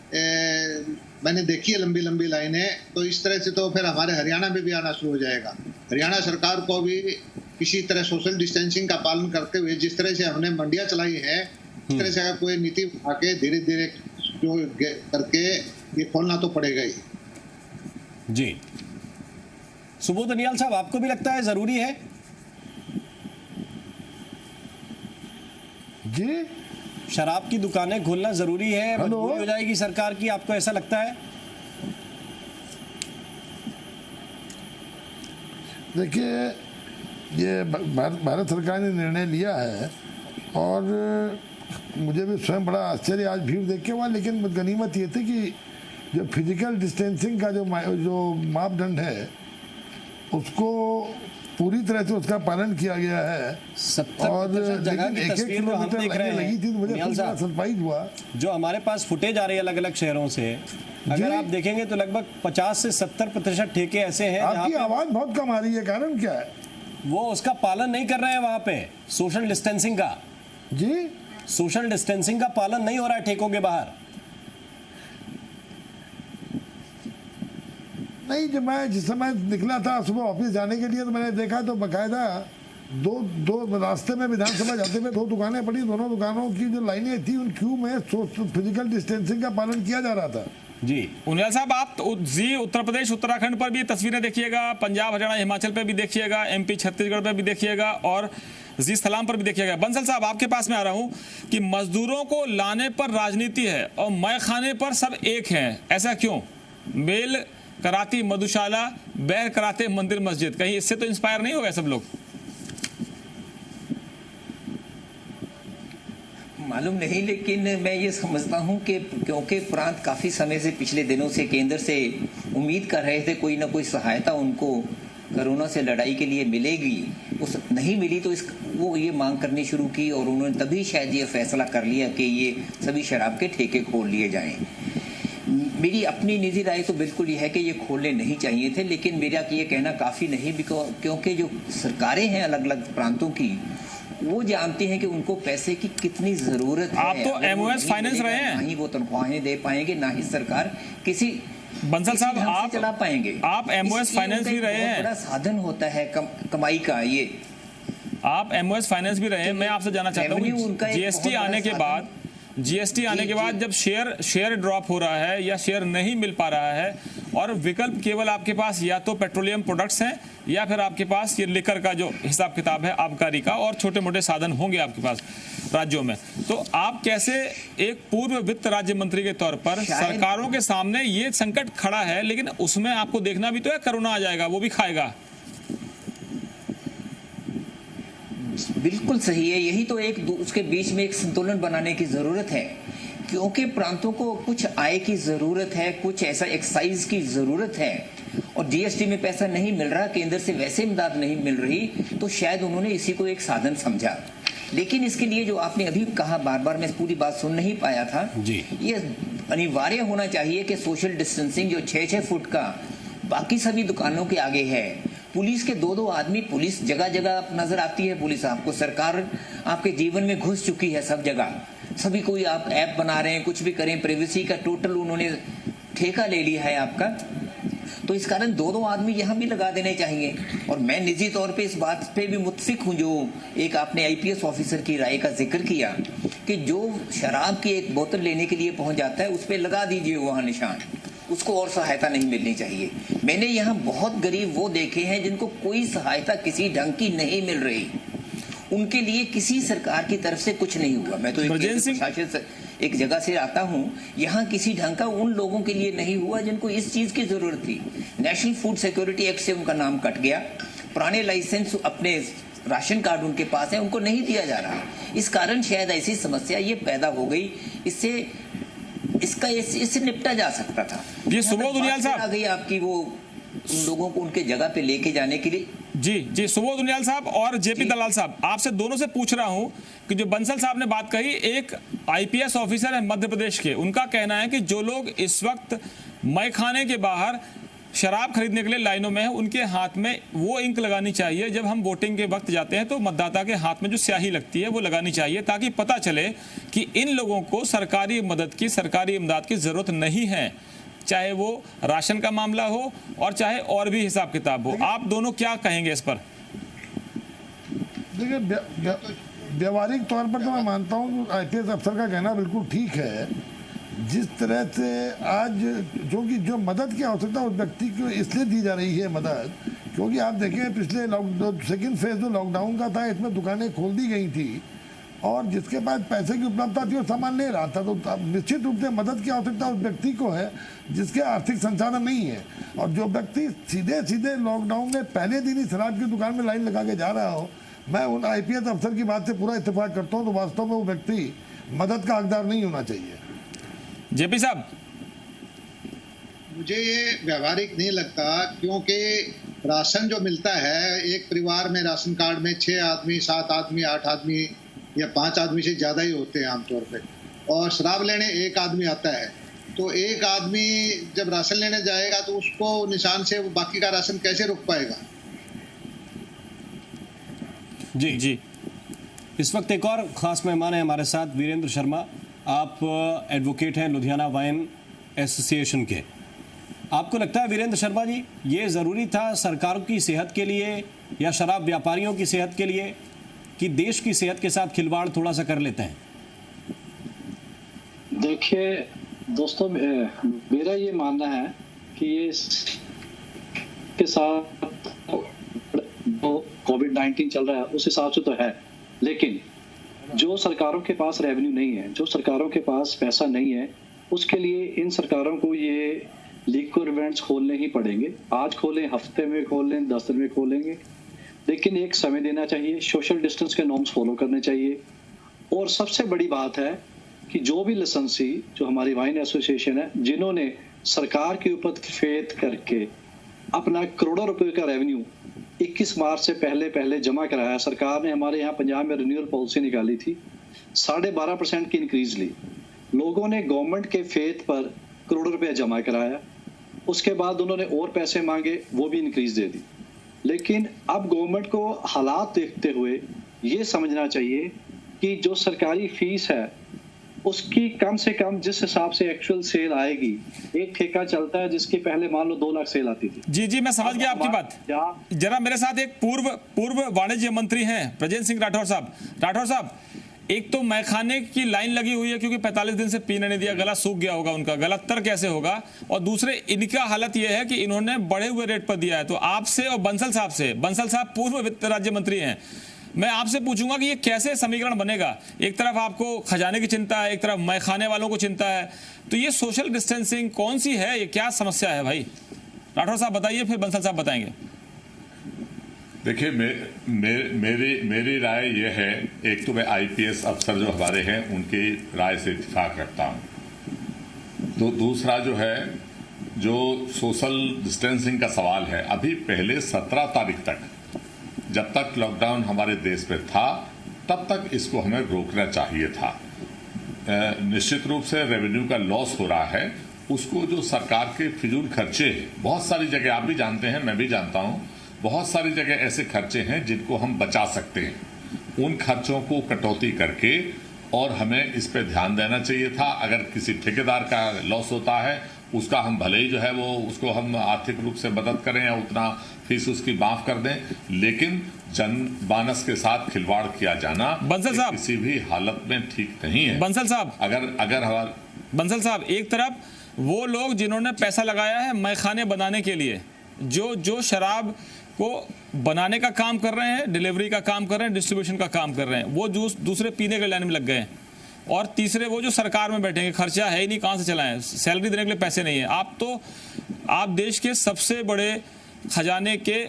मैंने देखी है लंबी लंबी लाइनें, तो इस तरह से तो फिर हमारे हरियाणा में भी आना शुरू हो जाएगा। हरियाणा सरकार को भी किसी तरह सोशल डिस्टेंसिंग का पालन करते हुए, जिस तरह से हमने मंडियां चलाई है, इस तरह से अगर कोई नीति उठा के धीरे धीरे जो करके ये खोलना तो पड़ेगा ही। जी, सुबोध उनियाल साहब, आपको भी लगता है जरूरी है? जी, शराब की दुकानें खोलना जरूरी है, मजबूरी हो जाएगी सरकार की, आपको ऐसा लगता है? देखिए, ये भारत सरकार ने निर्णय लिया है और मुझे भी स्वयं बड़ा आश्चर्य आज भीड़ देख के हुआ, लेकिन गनीमत ये थी कि जो फिजिकल डिस्टेंसिंग का जो मापदंड है उसको पूरी तरह से उसका पालन किया गया है। 70% जगह की तस्वीर जो हम देख रहे हैं, थी, मुझे सरप्राइज हुआ। जो हमारे पास फुटेज आ रही है अलग अलग शहरों से, अगर आप देखेंगे तो लगभग 50 से 70% ठेके ऐसे हैं। आपकी आवाज बहुत कम आ रही है, कारण क्या है? वो उसका पालन नहीं कर रहे हैं वहां पे, सोशल डिस्टेंसिंग का। जी, सोशल डिस्टेंसिंग का पालन नहीं हो रहा है ठेकों के बाहर। नहीं, जब मैं जिस समय निकला था सुबह ऑफिस जाने के लिए तो मैंने देखा तो बकायदा दो रास्ते में विधानसभा जाते हुए 2 दुकानें पड़ी, दोनों दुकानों की जो लाइनें थी उन क्यू में फिजिकल डिस्टेंसिंग का पालन किया जा रहा था। जी उनियाल साहब, आप जी उत्तर प्रदेश उत्तराखंड पर भी तस्वीरें देखिएगा, पंजाब हरियाणा हिमाचल पे भी देखिएगा, MP छत्तीसगढ़ पे भी देखिएगा और जी सलाम पर भी देखिएगा। बंसल साहब, आपके पास में आ रहा हूं कि मजदूरों को लाने पर राजनीति है और मैं खाने पर सब एक हैं, ऐसा क्यों? मेल कराती मधुशाला, बैर कराते मंदिर मस्जिद, कहीं इससे तो इंस्पायर नहीं हो गए सब लोग? मालूम नहीं, लेकिन मैं ये समझता हूँ कि क्योंकि प्रांत काफ़ी समय से, पिछले दिनों से केंद्र से उम्मीद कर रहे थे कोई ना कोई सहायता उनको कोरोना से लड़ाई के लिए मिलेगी, उस नहीं मिली तो वो ये मांग करनी शुरू की और उन्होंने तभी शायद ये फैसला कर लिया कि ये सभी शराब के ठेके खोल लिए जाएं। मेरी अपनी निजी राय तो बिल्कुल ये है कि ये खोलने नहीं चाहिए थे, लेकिन मेरा ये कहना काफ़ी नहीं, क्योंकि जो सरकारें हैं अलग अलग प्रांतों की, वो जानते हैं कि उनको पैसे की कितनी जरूरत है। आप तो MOS फाइनेंस रहे हैं, ना ही वो तनख्वाहें दे पाएंगे, ना ही सरकार किसी बंसल साहब आप चला पाएंगे। आप MOS फाइनेंस भी रहे हैं, बड़ा साधन होता है कमाई का। ये आप MOS फाइनेंस भी रहे हैं। मैं आपसे जानना चाहता हूँ, GST आने के बाद जब शेयर ड्रॉप हो रहा है या शेयर नहीं मिल पा रहा है और विकल्प केवल आपके पास या तो पेट्रोलियम प्रोडक्ट्स हैं या फिर आपके पास ये लिकर का जो हिसाब किताब है आबकारी का, और छोटे मोटे साधन होंगे आपके पास राज्यों में, तो आप कैसे एक पूर्व वित्त राज्य मंत्री के तौर पर सरकारों के सामने ये संकट खड़ा है, लेकिन उसमें आपको देखना भी तो है कोरोना आ जाएगा, वो भी खाएगा। बिल्कुल सही है, यही तो एक उसके बीच में एक संतुलन बनाने की जरूरत है, क्योंकि प्रांतों को कुछ आय की जरूरत है, कुछ ऐसा एक्साइज की जरूरत है, और GST में पैसा नहीं मिल रहा, केंद्र से वैसे इमदाद नहीं मिल रही, तो शायद उन्होंने इसी को एक साधन समझा। लेकिन इसके लिए जो आपने अभी कहा, बार बार मैं पूरी बात सुन नहीं पाया था जी। ये अनिवार्य होना चाहिए कि सोशल डिस्टेंसिंग जो 6-6 फुट का बाकी सभी दुकानों के आगे है, पुलिस के 2-2 आदमी, पुलिस जगह जगह नजर आती है, पुलिस आपको, सरकार आपके जीवन में घुस चुकी है सब जगह, सभी कोई आप ऐप बना रहे हैं, कुछ भी करें, प्राइवेसी का टोटल उन्होंने ठेका ले लिया है आपका, तो इस कारण 2-2 आदमी यहाँ भी लगा देने चाहिए। और मैं निजी तौर पे इस बात पे भी मुत्फिक हूँ जो एक आपने IPS ऑफिसर की राय का जिक्र किया कि जो शराब की एक बोतल लेने के लिए पहुंच जाता है उस पर लगा दीजिए वहाँ निशान, उसको और सहायता नहीं मिलनी चाहिए। मैंने यहाँ बहुत गरीब वो देखे हैं जिनको कोई सहायता किसी ढंग की नहीं मिल रही, उनके लिए किसी सरकार की तरफ से कुछ नहीं हुआ। मैं तो एक जगह से आता हूँ, यहाँ किसी ढंग का उन लोगों के लिए नहीं हुआ जिनको इस चीज की जरूरत थी। नेशनल फूड सिक्योरिटी एक्ट से उनका नाम कट गया, पुराने लाइसेंस अपने राशन कार्ड उनके पास है, उनको नहीं दिया जा रहा। इस कारण शायद ऐसी समस्या ये पैदा हो गई, इससे निपटा जा सकता था। ये सुबोध उनियाल साहब आ गई आपकी वो उन लोगों को उनके जगह पे लेके जाने के लिए। जी सुबोध उनियाल साहब और JP दलाल साहब, आपसे दोनों से पूछ रहा हूं कि जो बंसल साहब ने बात कही, एक IPS ऑफिसर है मध्य प्रदेश के, उनका कहना है कि जो लोग इस वक्त मैखाने के बाहर शराब खरीदने के लिए लाइनों में है, उनके हाथ में वो इंक लगानी चाहिए। जब हम वोटिंग के वक्त जाते हैं तो मतदाता के हाथ में जो स्याही लगती है वो लगानी चाहिए, ताकि पता चले कि इन लोगों को सरकारी मदद की, सरकारी इमदाद की ज़रूरत नहीं है, चाहे वो राशन का मामला हो और चाहे और भी हिसाब किताब हो। आप दोनों क्या कहेंगे इस पर? देखिए, व्यवहारिक तौर पर तो मैं मानता हूँ IPS अफसर का कहना बिल्कुल ठीक है। जिस तरह से आज क्योंकि जो मदद की आवश्यकता उस व्यक्ति को इसलिए दी जा रही है मदद, क्योंकि आप देखें पिछले सेकेंड फेज जो लॉकडाउन का था, इसमें दुकानें खोल दी गई थी और जिसके पास पैसे की उपलब्धता थी वो सामान ले रहा था। तो निश्चित रूप से मदद की आवश्यकता उस व्यक्ति को है जिसके आर्थिक संसाधन नहीं है। और जो व्यक्ति सीधे सीधे लॉकडाउन में पहले दिन ही शराब की दुकान में लाइन लगा के जा रहा हो, मैं उन IPS अफसर की बात से पूरा इत्तेफाक करता हूँ। तो वास्तव में वो व्यक्ति मदद का हकदार नहीं होना चाहिए। जेपी साहब, मुझे ये व्यवहारिक नहीं लगता, क्योंकि राशन जो मिलता है, एक परिवार में राशन कार्ड में 6 आदमी, 7 आदमी, 8 आदमी या 5 आदमी से ज़्यादा ही होते हैं आमतौर पे, और शराब लेने एक आदमी आता है। तो एक आदमी जब राशन लेने जाएगा तो उसको निशान से वो बाकी का राशन कैसे रोक पाएगा? जी जी, इस वक्त एक और खास मेहमान है हमारे साथ, वीरेंद्र शर्मा। आप एडवोकेट हैं लुधियाना वाइन एसोसिएशन के। आपको लगता है वीरेंद्र शर्मा जी, ये ज़रूरी था सरकारों की सेहत के लिए या शराब व्यापारियों की सेहत के लिए, कि देश की सेहत के साथ खिलवाड़ थोड़ा सा कर लेते हैं? देखिए दोस्तों, मेरा ये मानना है कि ये के साथ जो कोविड-19 चल रहा है उस हिसाब से तो है, लेकिन जो सरकारों के पास रेवेन्यू नहीं है, जो सरकारों के पास पैसा नहीं है, उसके लिए इन सरकारों को ये लिक्विड इवेंट्स खोलने ही पड़ेंगे। आज खोलें, हफ्ते में खोलें, 10 दिन में खोलेंगे, लेकिन एक समय देना चाहिए, सोशल डिस्टेंस के नॉर्म्स फॉलो करने चाहिए। और सबसे बड़ी बात है कि जो भी लाइसेंसी, जो हमारी वाइन एसोसिएशन है, जिन्होंने सरकार के ऊपर फेथ करके अपना करोड़ों रुपए का रेवेन्यू 21 मार्च से पहले जमा कराया। सरकार ने हमारे यहाँ पंजाब में रिन्यूअल पॉलिसी निकाली थी, 12.5% की इंक्रीज ली। लोगों ने गवर्नमेंट के फेथ पर करोड़ों रुपया जमा कराया, उसके बाद उन्होंने और पैसे मांगे, वो भी इंक्रीज दे दी। लेकिन अब गवर्नमेंट को हालात देखते हुए ये समझना चाहिए कि जो सरकारी फीस है उसकी कम से कम जिस हिसाब से एक्चुअल सेल आएगी, एक ठेका चलता है जिसकी पहले मान लो 2 लाख सेल आती थी। जी जी, मैं समझ गया आपकी बात। जरा मेरे साथ एक पूर्व वाणिज्य मंत्री हैं ब्रजेंद्र सिंह राठौर साहब। राठौर साहब, एक तो मैखाने की लाइन लगी हुई है क्योंकि 45 दिन से पीने नहीं दिया, गला सूख गया होगा उनका, गला तर कैसे होगा, और दूसरे इनका हालत यह है कि इन्होंने बढ़े हुए रेट पर दिया है। तो आपसे और बंसल साहब पूर्व वित्त राज्य मंत्री हैं, मैं आपसे पूछूंगा कि ये कैसे समीकरण बनेगा? एक तरफ आपको खजाने की चिंता है, एक तरफ मैखाने वालों को चिंता है, तो ये सोशल डिस्टेंसिंग कौन सी है, ये क्या समस्या है भाई? राठौर साहब बताइए, फिर बंसल साहब बताएंगे। देखिए, मेरी राय यह है, एक तो मैं IPS अफसर जो हमारे हैं उनकी राय से इत्तेफाक रखता हूं। तो दूसरा जो है, जो सोशल डिस्टेंसिंग का सवाल है, अभी पहले 17 तारीख तक, जब तक लॉकडाउन हमारे देश में था, तब तक इसको हमें रोकना चाहिए था। निश्चित रूप से रेवेन्यू का लॉस हो रहा है, उसको जो सरकार के फिजूल खर्चे, बहुत सारी जगह आप भी जानते हैं, मैं भी जानता हूं, बहुत सारी जगह ऐसे खर्चे हैं जिनको हम बचा सकते हैं। उन खर्चों को कटौती करके और हमें इस पे ध्यान देना चाहिए था। अगर किसी ठेकेदार का लॉस होता है, उसका हम भले ही जो है वो उसको हम आर्थिक रूप से मदद करें या उतना फीस उसकी माफ कर दें, लेकिन जनमानस के साथ खिलवाड़ किया जाना बंसल साहब किसी भी हालत में ठीक नहीं है। बंसल साहब, अगर हमारा बंसल साहब, एक तरफ वो लोग जिन्होंने पैसा लगाया है मैखाने बनाने के लिए, जो शराब को बनाने का काम कर रहे हैं, डिलीवरी का काम कर रहे हैं, डिस्ट्रीब्यूशन का काम कर रहे हैं, वो दूसरे पीने के लाइन में लग गए हैं। और तीसरे वो जो सरकार में बैठेंगे, खर्चा है ही नहीं, कहाँ से चलाएं, सैलरी देने के लिए पैसे नहीं है। आप देश के सबसे बड़े खजाने के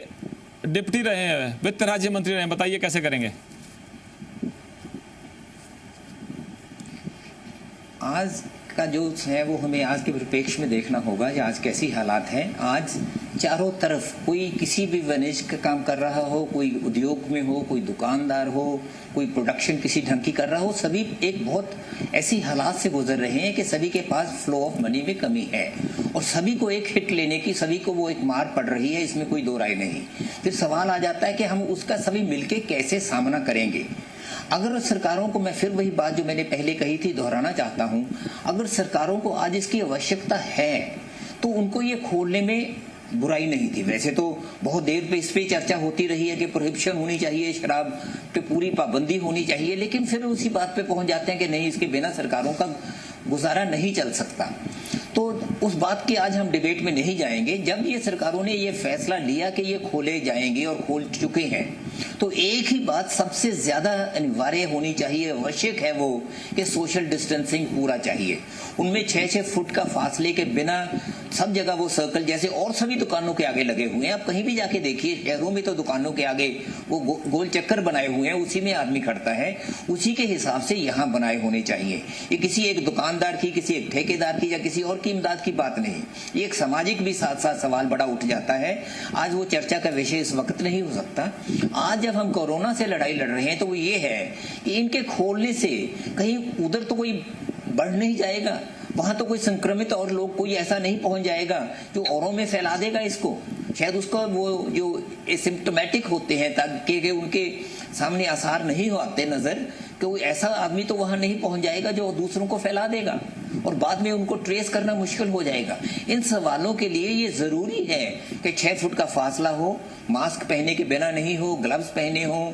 डिप्टी रहे हैं, वित्त राज्य मंत्री रहे हैं, बताइए कैसे करेंगे? आज का जो है वो हमें आज के परिप्रेक्ष्य में देखना होगा कि आज कैसी हालात हैं। आज चारों तरफ कोई किसी भी वाणिज्य का काम कर रहा हो, कोई उद्योग में हो, कोई दुकानदार हो, कोई प्रोडक्शन किसी ढंग की कर रहा हो, सभी एक बहुत ऐसी हालात से गुजर रहे हैं कि सभी के पास फ्लो ऑफ मनी में कमी है और सभी को एक हिट लेने की, सभी को वो एक मार पड़ रही है, इसमें कोई दो राय नहीं। फिर सवाल आ जाता है कि हम उसका सभी मिलके कैसे सामना करेंगे। अगर सरकारों को, मैं फिर वही बात जो मैंने पहले कही थी दोहराना चाहता हूं, अगर सरकारों को आज इसकी आवश्यकता है तो उनको ये खोलने में बुराई नहीं थी। वैसे तो बहुत देर पे इस पे चर्चा होती रही है कि प्रोहिबिशन होनी चाहिए, शराब पे पूरी पाबंदी होनी चाहिए, लेकिन फिर उसी बात पे पहुंच जाते हैं कि नहीं, इसके बिना सरकारों का गुजारा नहीं चल सकता। तो उस बात की आज हम डिबेट में नहीं जाएंगे। जब ये सरकारों ने ये फैसला लिया कि ये खोले जाएंगे और खोल चुके हैं, तो एक ही बात सबसे ज्यादा अनिवार्य होनी चाहिए, आवश्यक है वो कि सोशल डिस्टेंसिंग पूरा चाहिए। उनमें 6-6 फुट का फासले के बिना सब जगह वो सर्कल जैसे और सभी दुकानों के आगे लगे हुए हैं। आप कहीं भी जाके देखिए, शहरों में तो दुकानों के आगे वो गोल चक्कर बनाए हुए हैं, उसी में आदमी खड़ता है, उसी के हिसाब से यहाँ बनाए होने चाहिए। ये किसी एक दुकानदार की, किसी एक ठेकेदार की या किसी और की इमदाद की बात नहीं, ये एक सामाजिक भी साथ साथ सवाल बड़ा उठ जाता है। आज वो चर्चा का विषय इस वक्त नहीं हो सकता। आज जब हम कोरोना से लड़ाई लड़ रहे हैं तो वो ये है कि इनके खोलने से कहीं उधर तो कोई बढ़ नहीं जाएगा, वहां तो कोई संक्रमित और लोग कोई ऐसा नहीं पहुंच जाएगा जो औरों में फैला देगा इसको। शायद उसका वो जो एसिम्प्टोमेटिक होते हैं ताकि उनके सामने आसार नहीं आते नजर, कि वो ऐसा आदमी तो वहां नहीं पहुंच जाएगा जो दूसरों को फैला देगा और बाद में उनको ट्रेस करना मुश्किल हो जाएगा। इन सवालों के लिए ये जरूरी है कि 6 फुट का फासला हो, मास्क पहने के बिना नहीं हो, ग्लव्स पहने हो,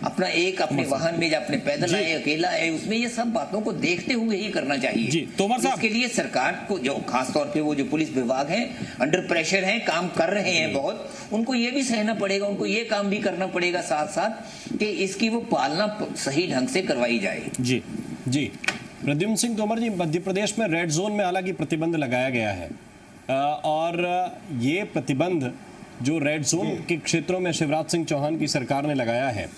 अपना एक अपने वाहन में अपने पैदल आए, अकेला है, उसमें ये सब बातों को देखते हुए ही करना चाहिए। जी, तोमर साहब, इसके लिए सरकार को, जो खासतौर पे वो जो पुलिस विभाग है, अंडर प्रेशर है, काम कर रहे हैं बहुत, उनको ये भी सहना पड़ेगा, उनको ये काम भी करना पड़ेगा साथ साथ कि इसकी वो पालना सही ढंग से करवाई जाए। जी जी, प्रद्युम्न सिंह तोमर जी, मध्य प्रदेश में रेड जोन में हालांकि प्रतिबंध लगाया गया है और ये प्रतिबंध जो रेड जोन के क्षेत्रों में शिवराज सिंह चौहान की सरकार ने लगाया है,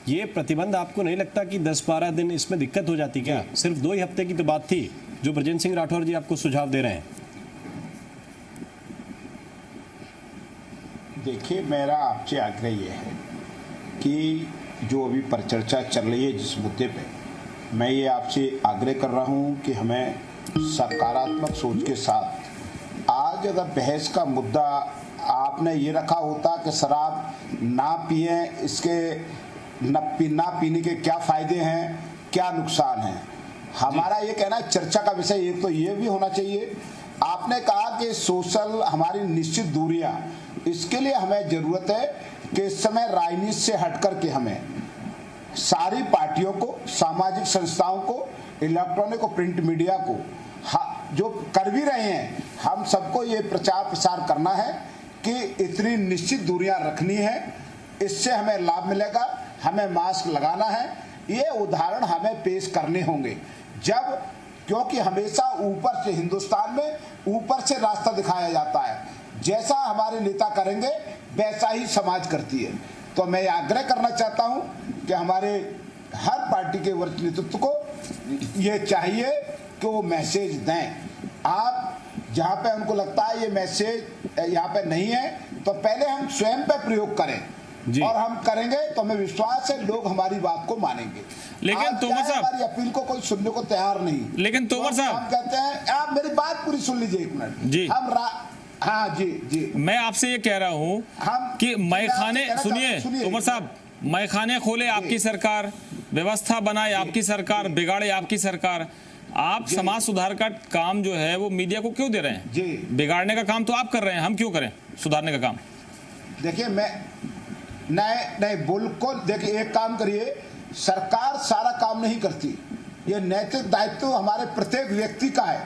ये प्रतिबंध आपको नहीं लगता कि 10-12 दिन इसमें दिक्कत हो जाती क्या? सिर्फ 2 ही हफ्ते की तो बात थी जो ब्रजेंद्र सिंह राठौर जी आपको सुझाव दे रहे हैं। देखिए, मेरा आपसे आग्रह ये है कि जो अभी परिचर्चा चल रही है जिस मुद्दे पे, मैं ये आपसे आग्रह कर रहा हूँ कि हमें सकारात्मक सोच के साथ, आज अगर बहस का मुद्दा आपने ये रखा होता कि शराब ना पिए, इसके ना पीने के क्या फ़ायदे हैं, क्या नुकसान हैं, हमारा ये कहना चर्चा का विषय एक तो ये भी होना चाहिए। आपने कहा कि सोशल हमारी निश्चित दूरियां, इसके लिए हमें ज़रूरत है कि इस समय राजनीति से हट कर के हमें सारी पार्टियों को, सामाजिक संस्थाओं को, इलेक्ट्रॉनिक और प्रिंट मीडिया को, जो कर भी रहे हैं, हम सबको ये प्रचार प्रसार करना है कि इतनी निश्चित दूरियां रखनी है, इससे हमें लाभ मिलेगा, हमें मास्क लगाना है। ये उदाहरण हमें पेश करने होंगे जब, क्योंकि हमेशा ऊपर से, हिंदुस्तान में ऊपर से रास्ता दिखाया जाता है, जैसा हमारे नेता करेंगे वैसा ही समाज करती है। तो मैं आग्रह करना चाहता हूं कि हमारे हर पार्टी के वरिष्ठ नेतृत्व को ये चाहिए कि वो मैसेज दें। आप जहां पे उनको लगता है ये मैसेज यहाँ पे नहीं है, तो पहले हम स्वयं पे प्रयोग करें, और हम करेंगे तो हमें विश्वास है लोग हमारी बात को मानेंगे। लेकिन तोमर साहब, हमारी अपील को कोई सुनने को तैयार नहीं। लेकिन तोमर साहब, हम कहते हैं, आप मेरी बात पूरी सुन लीजिए एक मिनट जी। हाँ जी जी, मैं आपसे ये कह रहा हूं कि मैखाने, सुनिए तोमर साहब, मैखाने खोले आपकी सरकार, व्यवस्था बनाए आपकी सरकार, बिगाड़े आपकी सरकार। आप समाज सुधार का काम जो है वो मीडिया को क्यों दे रहे हैं? जी, बिगाड़ने का काम तो आप कर रहे हैं, हम क्यों करें सुधारने का काम? देखिए, मैं नहीं बिल्कुल, देखिए एक काम करिए, सरकार सारा काम नहीं करती, ये नैतिक दायित्व हमारे प्रत्येक व्यक्ति का है।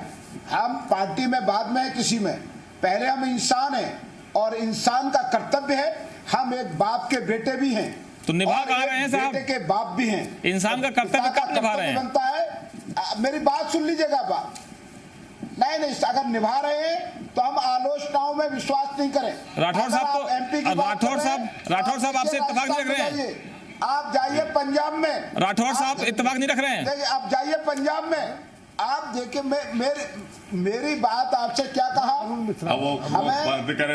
हम पार्टी में बाद में है, किसी में, पहले हम इंसान हैं और इंसान का कर्तव्य है, हम एक बाप के बेटे भी हैं, तो निभा कहाँ रहे हैं साहब? बेटे के बाप भी हैं। इंसान का कर्तव्य कब निभा रहे हैं? बनता है, मेरी बात सुन लीजिएगा। बात नहीं, अगर निभा रहे हैं तो हम आलोचनाओं में विश्वास नहीं करें। राठौर साहब तो एमपी की राठौर साहब आपसे इत्तेफाक नहीं रख रहे हैं। आप जाइए पंजाब में, राठौर साहब इत्तेफाक नहीं रख रहे हैं। आप जाइए पंजाब में, आप देखिए, मेरी बात आपसे क्या कहा, हमें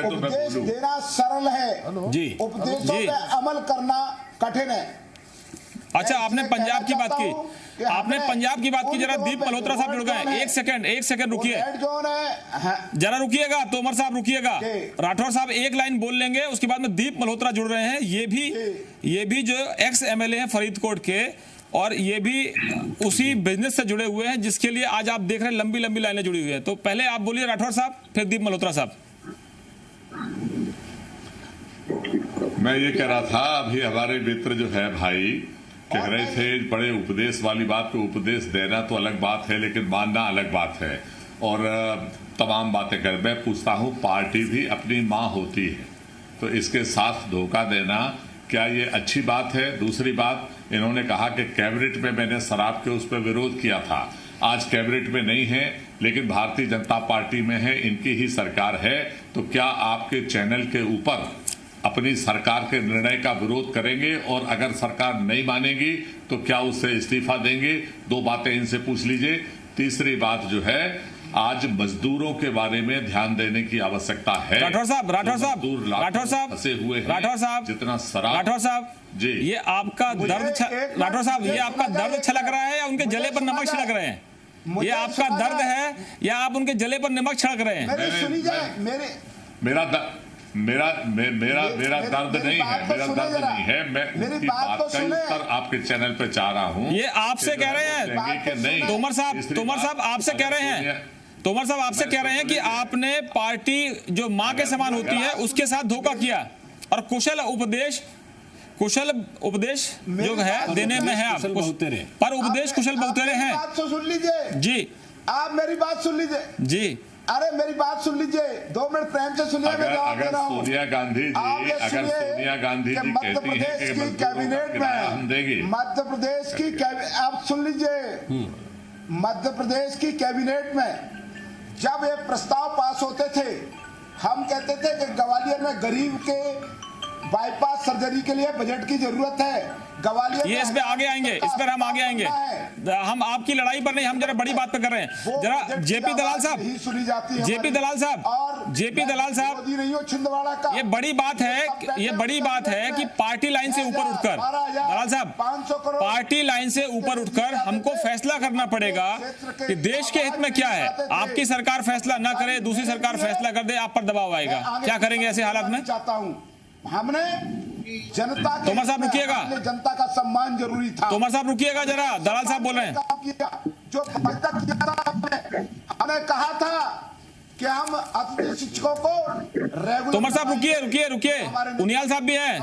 उपदेश देना सरल है जी, उपदेशों पे अमल करना कठिन है। अच्छा, आपने पंजाब की बात की, आपने पंजाब की बात की, जरा दीप मल्होत्रा साहब जुड़ गए। एक सेकंड रुकिए, जरा रुकिएगा, तोमर साहब रुकिएगा। राठौर साहब एक लाइन बोल लेंगे, उसके बाद में दीप मल्होत्रा जुड़ रहे हैं। ये भी जो एक्स एमएलए हैं फरीदकोट के, और ये भी उसी बिजनेस से जुड़े हुए हैं जिसके लिए आज आप देख रहे हैं लंबी लंबी लाइनें जुड़ी हुई है। तो पहले आप बोलिए राठौर साहब, फिर दीप मल्होत्रा साहब। मैं ये कह रहा था, अभी हमारे मित्र जो है भाई कह रहे थे बड़े उपदेश वाली बात पे, उपदेश देना तो अलग बात है लेकिन मानना अलग बात है, और तमाम बातें कर। मैं पूछता हूँ, पार्टी भी अपनी माँ होती है, तो इसके साथ धोखा देना क्या ये अच्छी बात है? दूसरी बात, इन्होंने कहा कि कैबिनेट में मैंने शराब के उस पर विरोध किया था, आज कैबिनेट में नहीं है लेकिन भारतीय जनता पार्टी में है, इनकी ही सरकार है, तो क्या आपके चैनल के ऊपर अपनी सरकार के निर्णय का विरोध करेंगे, और अगर सरकार नहीं मानेगी तो क्या उससे इस्तीफा देंगे? दो बातें इनसे पूछ लीजिए। तीसरी बात जो है, आज मजदूरों के बारे में ध्यान देने की आवश्यकता है। राठौर साहब फंसे हुए हैं, जितना शराब। राठौर साहब जी, ये आपका दर्द, राठौर साहब ये आपका दर्द छलक रहा है या उनके जले पर नमक छिड़क रहे हैं? ये आपका दर्द है या आप उनके जले पर नमक छिड़क रहे हैं? मेरा दर्द नहीं है, मैं उनकी बात का उत्तर आपके चैनल पे चाह रहा हूँ। ये आपसे कह रहे हैं कि नहीं, तोमर साहब आपसे कह रहे हैं, तोमर साहब आपसे कह रहे हैं कि आपने पार्टी जो माँ के समान होती है उसके साथ धोखा किया, और कुशल उपदेश जो है देने में है आप, पर उपदेश कुशल बहुतेरे हैं। सुन लीजिए जी, आप मेरी बात सुन लीजिए जी। अरे मेरी बात सुन लीजिए, 2 मिनट प्रेम से सुनिए। अगर सोनिया गांधी जी कहती हैं कि कैबिनेट में मध्य प्रदेश की, आप सुन लीजिए, मध्य प्रदेश की कैबिनेट में जब ये प्रस्ताव पास होते थे, हम कहते थे कि ग्वालियर में गरीब के बाईपास सर्जरी के लिए बजट की जरूरत है। ग्वालियर ये इस पे आगे आएंगे, इस पर हम आगे आएंगे। हम आपकी लड़ाई पर नहीं, हम जरा बड़ी बात पे कर रहे हैं। जरा जेपी दलाल साहब, जेपी दलाल साहब, ये बड़ी बात है कि पार्टी लाइन से ऊपर उठकर, दलाल साहब, पार्टी लाइन से ऊपर उठकर हमको फैसला करना पड़ेगा कि देश के हित में क्या है। आपकी सरकार फैसला ना करे, दूसरी सरकार फैसला कर दे, आप पर दबाव आएगा। क्या करेंगे ऐसे हालात में? चाहता हूँ, हमने जनता के, तोमर साहब रुकिएगा, जनता का सम्मान जरूरी था। तोमर साहब रुकिएगा जरा, दलाल साहब बोल रहे हैं। जो किया था हमने कहा था कि हम अतिथि शिक्षकों को तोमर साहब रुकिए, उनियाल साहब भी हैं।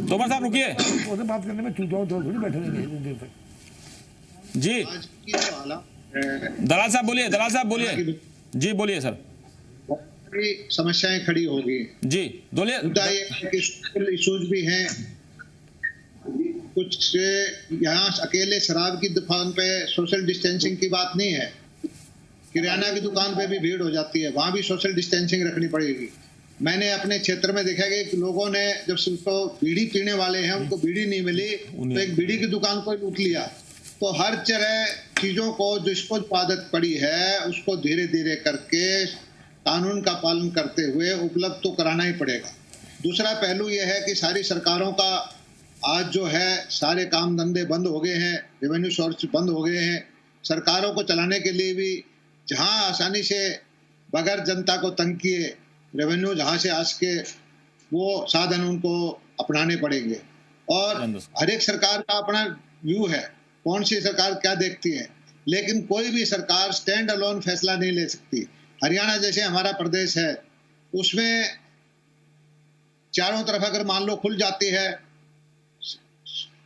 तोमर साहब रुकिए, बात करने में थोड़ी बैठे रहेंगे जी। दलाल साहब बोलिए जी, बोलिए सर। समस्याएं खड़ी होगी जी, इश्यूज भी हैं कुछ। यहाँ अकेले शराब की दुकान पे सोशल डिस्टेंसिंग की बात नहीं है, किराना की दुकान पे भी भीड़ हो जाती है, वहां भी सोशल डिस्टेंसिंग रखनी पड़ेगी। मैंने अपने क्षेत्र में देखा कि लोगों ने जब उनको बीड़ी पीने वाले हैं, उनको बीड़ी नहीं मिली तो एक बीड़ी की दुकान को लूट लिया। तो हर तरह चीजों को जिसको आदत पड़ी है उसको धीरे धीरे करके कानून का पालन करते हुए उपलब्ध तो कराना ही पड़ेगा। दूसरा पहलू यह है कि सारी सरकारों का आज जो है सारे काम धंधे बंद हो गए हैं, रेवेन्यू सोर्स बंद हो गए हैं। सरकारों को चलाने के लिए भी जहां आसानी से बगैर जनता को तंग किए रेवेन्यू जहां से आ सके वो साधन उनको अपनाने पड़ेंगे। और हर एक सरकार का अपना व्यू है, कौन सी सरकार क्या देखती है, लेकिन कोई भी सरकार स्टैंड अलोन फैसला नहीं ले सकती। हरियाणा जैसे हमारा प्रदेश है, उसमें चारों तरफ अगर मान लो खुल जाती है,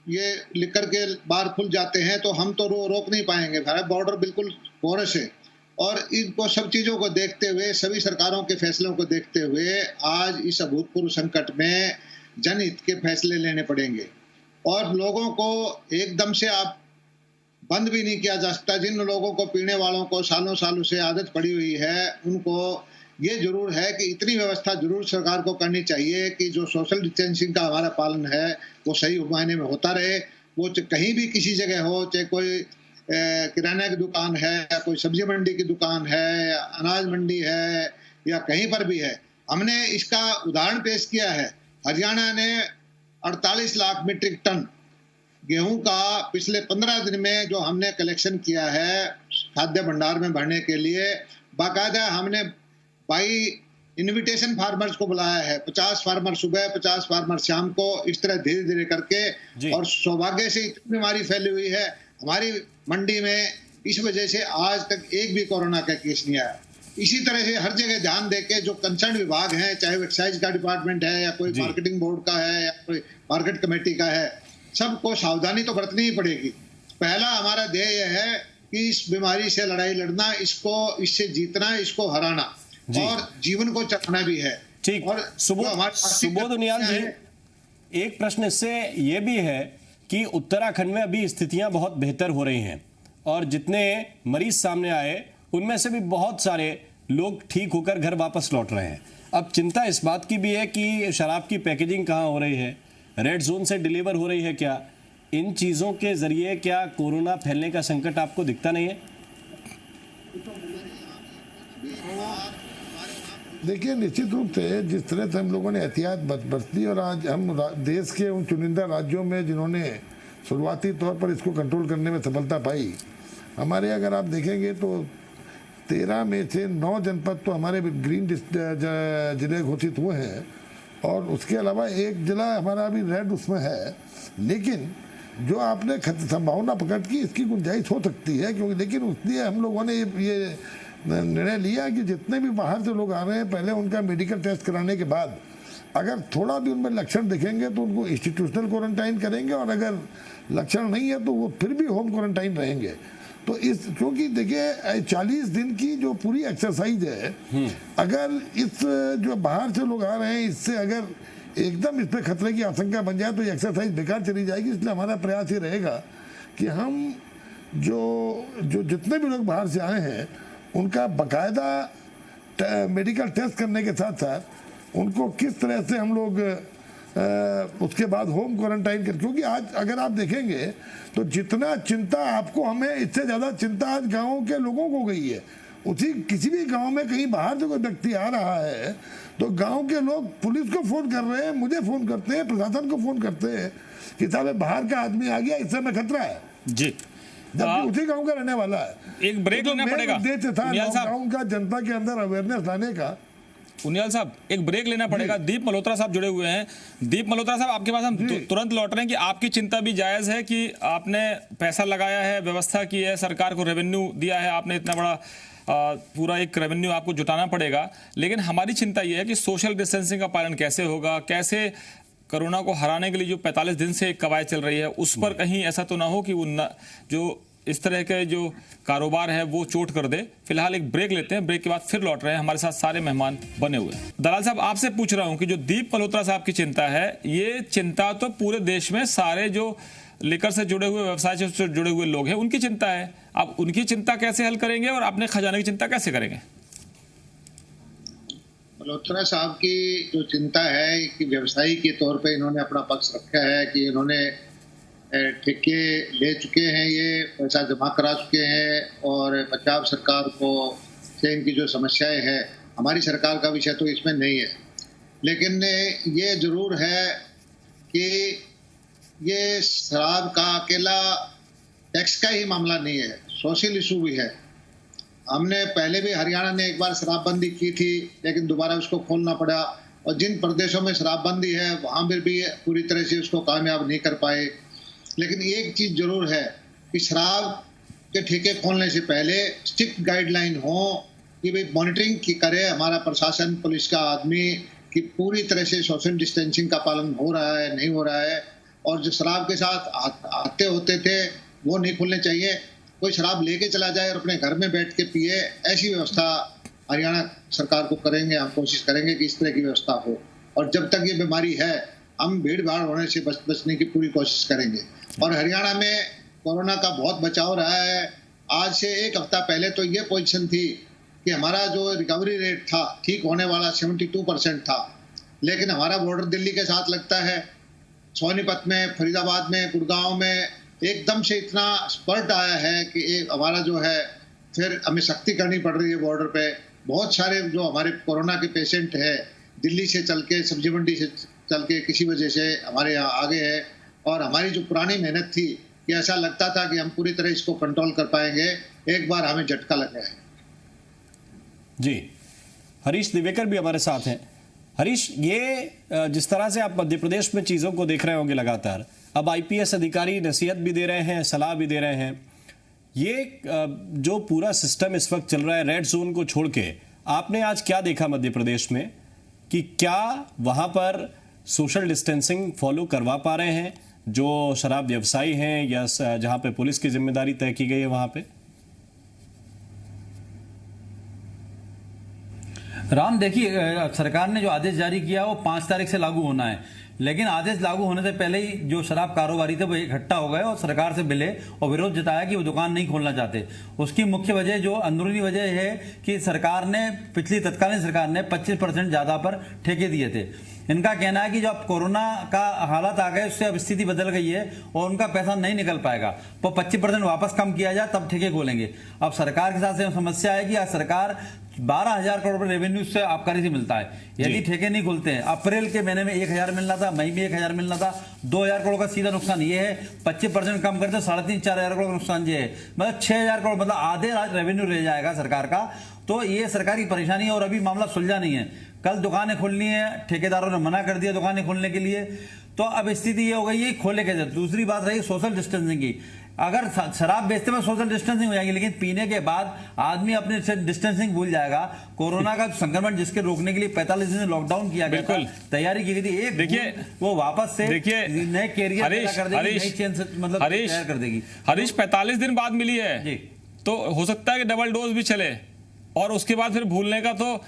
ये लिकर के बार खुल जाते हैं तो हम तो रोक नहीं पाएंगे। भारत बॉर्डर बिल्कुल पोरस है, और इनको सब चीज़ों को देखते हुए, सभी सरकारों के फैसलों को देखते हुए आज इस अभूतपूर्व संकट में जनहित के फैसले लेने पड़ेंगे। और लोगों को एकदम से आप बंद भी नहीं किया जा सकता। जिन लोगों को, पीने वालों को सालों सालों से आदत पड़ी हुई है, उनको ये जरूर है कि इतनी व्यवस्था जरूर सरकार को करनी चाहिए कि जो सोशल डिस्टेंसिंग का हमारा पालन है वो सही मायने में होता रहे। वो कहीं भी किसी जगह हो, चाहे कोई किराना की दुकान है, या कोई सब्जी मंडी की दुकान है, या अनाज मंडी है, या कहीं पर भी है। हमने इसका उदाहरण पेश किया है। हरियाणा ने 48 लाख मीट्रिक टन गेहूं का पिछले 15 दिन में जो हमने कलेक्शन किया है खाद्य भंडार में भरने के लिए, बाकायदा हमने बाई इनविटेशन फार्मर्स को बुलाया है। 50 फार्मर सुबह, 50 फार्मर शाम को, इस तरह धीरे धीरे करके। और सौभाग्य से इतनी बीमारी फैली हुई है हमारी मंडी में, इस वजह से आज तक एक भी कोरोना का केस नहीं आया। इसी तरह से हर जगह ध्यान देके जो कंसर्न विभाग हैं, चाहे वो एक्साइज का डिपार्टमेंट है, या कोई मार्केटिंग बोर्ड का है, या कोई मार्केट कमेटी का है, सबको सावधानी तो बरतनी ही पड़ेगी। पहला हमारा ध्येय है कि इस बीमारी से लड़ाई लड़ना, इससे जीतना, इसको हराना और जीवन को चलाना भी है। ठीक। और सुबोध उनियाल जी, एक प्रश्न इससे ये भी है कि उत्तराखंड में अभी स्थितियां बहुत बेहतर हो रही हैं और जितने मरीज सामने आए उनमें से भी बहुत सारे लोग ठीक होकर घर वापस लौट रहे हैं। अब चिंता इस बात की भी है कि शराब की पैकेजिंग कहाँ हो रही है, रेड जोन से डिलीवर हो रही है क्या? इन चीजों के जरिए क्या कोरोना फैलने का संकट आपको दिखता नहीं है? देखिए, निश्चित रूप से जिस तरह से हम लोगों ने एहतियात बरती और आज हम देश के उन चुनिंदा राज्यों में जिन्होंने शुरुआती तौर पर इसको कंट्रोल करने में सफलता पाई, हमारे अगर आप देखेंगे तो 13 में से 9 जनपद तो हमारे ग्रीन जिले घोषित हुए हैं और उसके अलावा एक जिला हमारा अभी रेड उसमें है। लेकिन जो आपने संभावना पकड़ की, इसकी गुंजाइश हो सकती है, क्योंकि लेकिन इसलिए हम लोगों ने ये निर्णय लिया कि जितने भी बाहर से लोग आ रहे हैं पहले उनका मेडिकल टेस्ट कराने के बाद अगर थोड़ा भी उनमें लक्षण दिखेंगे तो उनको इंस्टीट्यूशनल क्वारंटाइन करेंगे और अगर लक्षण नहीं है तो वो फिर भी होम क्वारंटाइन रहेंगे। तो इस क्योंकि देखिए 40 दिन की जो पूरी एक्सरसाइज है, अगर इस जो बाहर से लोग आ रहे हैं इससे अगर एकदम इस पर खतरे की आशंका बन जाए तो ये एक्सरसाइज बेकार चली जाएगी। इसलिए हमारा प्रयास ये रहेगा कि हम जो जितने भी लोग बाहर से आए हैं उनका बाकायदा मेडिकल टेस्ट करने के साथ साथ उनको किस तरह से हम लोग उसके बाद होम क्वारंटाइन कर, क्योंकि आज अगर आप देखेंगे तो जितना चिंता आपको हमें, इससे ज़्यादा चिंता आज गाँव के लोगों को गई है। उसी किसी भी गांव में कहीं बाहर से कोई व्यक्ति आ रहा है तो गांव के लोग पुलिस को फोन कर रहे हैं, मुझे फोन करते हैं, प्रशासन को फोन करते हैं कि साहब बाहर का आदमी आ गया, इससे हमें खतरा है जी, जबकि उसी गांव का रहने वाला है। एक ब्रेक लेना पड़ेगा गांव का जनता के अंदर अवेयरनेस लाने का। उनियाल साहब, एक ब्रेक लेना पड़ेगा। दीप मल्होत्रा साहब जुड़े हुए हैं। दीप मल्होत्रा साहब, आपके पास हम तुरंत लौट रहे हैं कि आपकी चिंता भी जायज है कि आपने पैसा लगाया है, व्यवस्था की है, सरकार को रेवेन्यू दिया है, आपने इतना बड़ा पूरा एक रेवेन्यू आपको जुटाना पड़ेगा। लेकिन हमारी चिंता यह है कि सोशल डिस्टेंसिंग का पालन कैसे होगा, कैसे कोरोना को हराने के लिए जो 45 दिन से कवायद चल रही है उस पर कहीं ऐसा तो ना हो कि जो इस तरह के जो कारोबार है वो चोट कर दे। फिलहाल एक ब्रेक लेते हैं, ब्रेक के बाद फिर लौट रहे हैं। हमारे साथ सारे मेहमान बने हुए हैं। दलाल साहब, आपसे पूछ रहा हूं कि जो दीप मल्होत्रा साहब की चिंता है, ये चिंता तो पूरे देश में सारे जो लेकर से जुड़े हुए, व्यवसाय से जुड़े हुए लोग हैं उनकी चिंता है। आप उनकी चिंता कैसे हल करेंगे और अपने खजाने की चिंता कैसे करेंगे? मल्होत्रा साहब की जो चिंता है कि व्यवसायी के तौर पे इन्होंने अपना पक्ष रखा है कि इन्होंने ठेके ले चुके हैं, ये पैसा जमा करा चुके हैं और पंजाब सरकार को से इनकी जो समस्याएं हैं, हमारी सरकार का विषय तो इसमें नहीं है। लेकिन ये जरूर है कि ये शराब का अकेला टैक्स का ही मामला नहीं है, सोशल इशू भी है। हमने पहले भी हरियाणा ने एक बार शराबबंदी की थी, लेकिन दोबारा उसको खोलना पड़ा और जिन प्रदेशों में शराबबंदी है वहाँ पर भी पूरी तरह से उसको कामयाब नहीं कर पाए। लेकिन एक चीज़ जरूर है कि शराब के ठेके खोलने से पहले स्ट्रिक्ट गाइडलाइन हो कि भाई मॉनिटरिंग की करे हमारा प्रशासन, पुलिस का आदमी, कि पूरी तरह से सोशल डिस्टेंसिंग का पालन हो रहा है, नहीं हो रहा है। और जो शराब के साथ आते होते थे वो नहीं खुलने चाहिए। कोई शराब लेके चला जाए और अपने घर में बैठ के पिए, ऐसी व्यवस्था हरियाणा सरकार को करेंगे। हम कोशिश करेंगे कि इस तरह की व्यवस्था हो और जब तक ये बीमारी है हम भीड़ भाड़ होने से बचने की पूरी कोशिश करेंगे। और हरियाणा में कोरोना का बहुत बचाव रहा है। आज से एक हफ्ता पहले तो ये पोजीशन थी कि हमारा जो रिकवरी रेट था, ठीक होने वाला 72% था, लेकिन हमारा बॉर्डर दिल्ली के साथ लगता है। सोनीपत में, फरीदाबाद में, गुड़गांव में एकदम से इतना स्पर्ट आया है कि हमारा जो है फिर हमें सख्ती करनी पड़ रही है बॉर्डर पे। बहुत सारे जो हमारे कोरोना के पेशेंट हैं दिल्ली से चल के, सब्जी मंडी से चल के किसी वजह से हमारे यहाँ आ गए हैं, और हमारी जो पुरानी मेहनत थी कि ऐसा लगता था कि हम पूरी तरह इसको कंट्रोल कर पाएंगे, एक बार हमें झटका लग गया है। जी, हरीश दिवेकर भी हमारे साथ हैं। हरीश, ये जिस तरह से आप मध्य प्रदेश में चीज़ों को देख रहे होंगे लगातार, अब आईपीएस अधिकारी नसीहत भी दे रहे हैं, सलाह भी दे रहे हैं, ये जो पूरा सिस्टम इस वक्त चल रहा है रेड जोन को छोड़ के, आपने आज क्या देखा मध्य प्रदेश में कि क्या वहां पर सोशल डिस्टेंसिंग फॉलो करवा पा रहे हैं जो शराब व्यवसायी हैं, या जहां पे पुलिस की जिम्मेदारी तय की गई है वहां पे? राम, देखिए, सरकार ने जो आदेश जारी किया वो 5 तारीख से लागू होना है, लेकिन आदेश लागू होने से पहले ही जो शराब कारोबारी थे वो इकट्ठा हो गए और सरकार से मिले और विरोध जताया कि वो दुकान नहीं खोलना चाहते। उसकी मुख्य वजह, जो अंदरूनी वजह है कि सरकार ने, पिछली तत्कालीन सरकार ने 25% ज़्यादा पर ठेके दिए थे। इनका कहना है कि जो अब कोरोना का हालात आ गए उससे अब स्थिति बदल गई है और उनका पैसा नहीं निकल पाएगा, तो 25% वापस कम किया जाए तब ठेके खोलेंगे। अब सरकार के साथ समस्या है कि आज सरकार 12,000 करोड़ रुपए रेवेन्यू से आबकारी से मिलता है। यदि ठेके नहीं खुलते हैं, अप्रैल के महीने में 1,000 मिलना था, मई में 1,000 मिलना था, 2,000 करोड़ का सीधा नुकसान ये है। 25% कम करते 3,500-4,000 करोड़ का नुकसान ये है, मतलब 6,000 करोड़, मतलब आधे रेवेन्यू रह जाएगा सरकार का। तो ये सरकार की परेशानी है और अभी मामला सुलझा नहीं है। कल दुकानें खोलनी है, ठेकेदारों ने मना कर दिया दुकानें खोलने के लिए, तो अब स्थिति ये हो गई है खोले कैसे। दूसरी बात रही सोशल डिस्टेंसिंग की। अगर शराब बेचते में सोशल डिस्टेंसिंग हो जाएगी, लेकिन पीने के बाद आदमी अपने डिस्टेंसिंग भूल जाएगा। कोरोना का संक्रमण जिसके रोकने के लिए 45 दिन लॉकडाउन किया गया था, तैयारी की गई थी, एक देखिए वो वापस से नए कैरियर कर देगी, नई चेन से मतलब तैयार कर देगी। हरीश, 45 दिन बाद मिली है तो हो सकता है कि डबल डोज भी चले, और उसके बाद फिर भूलने का, तो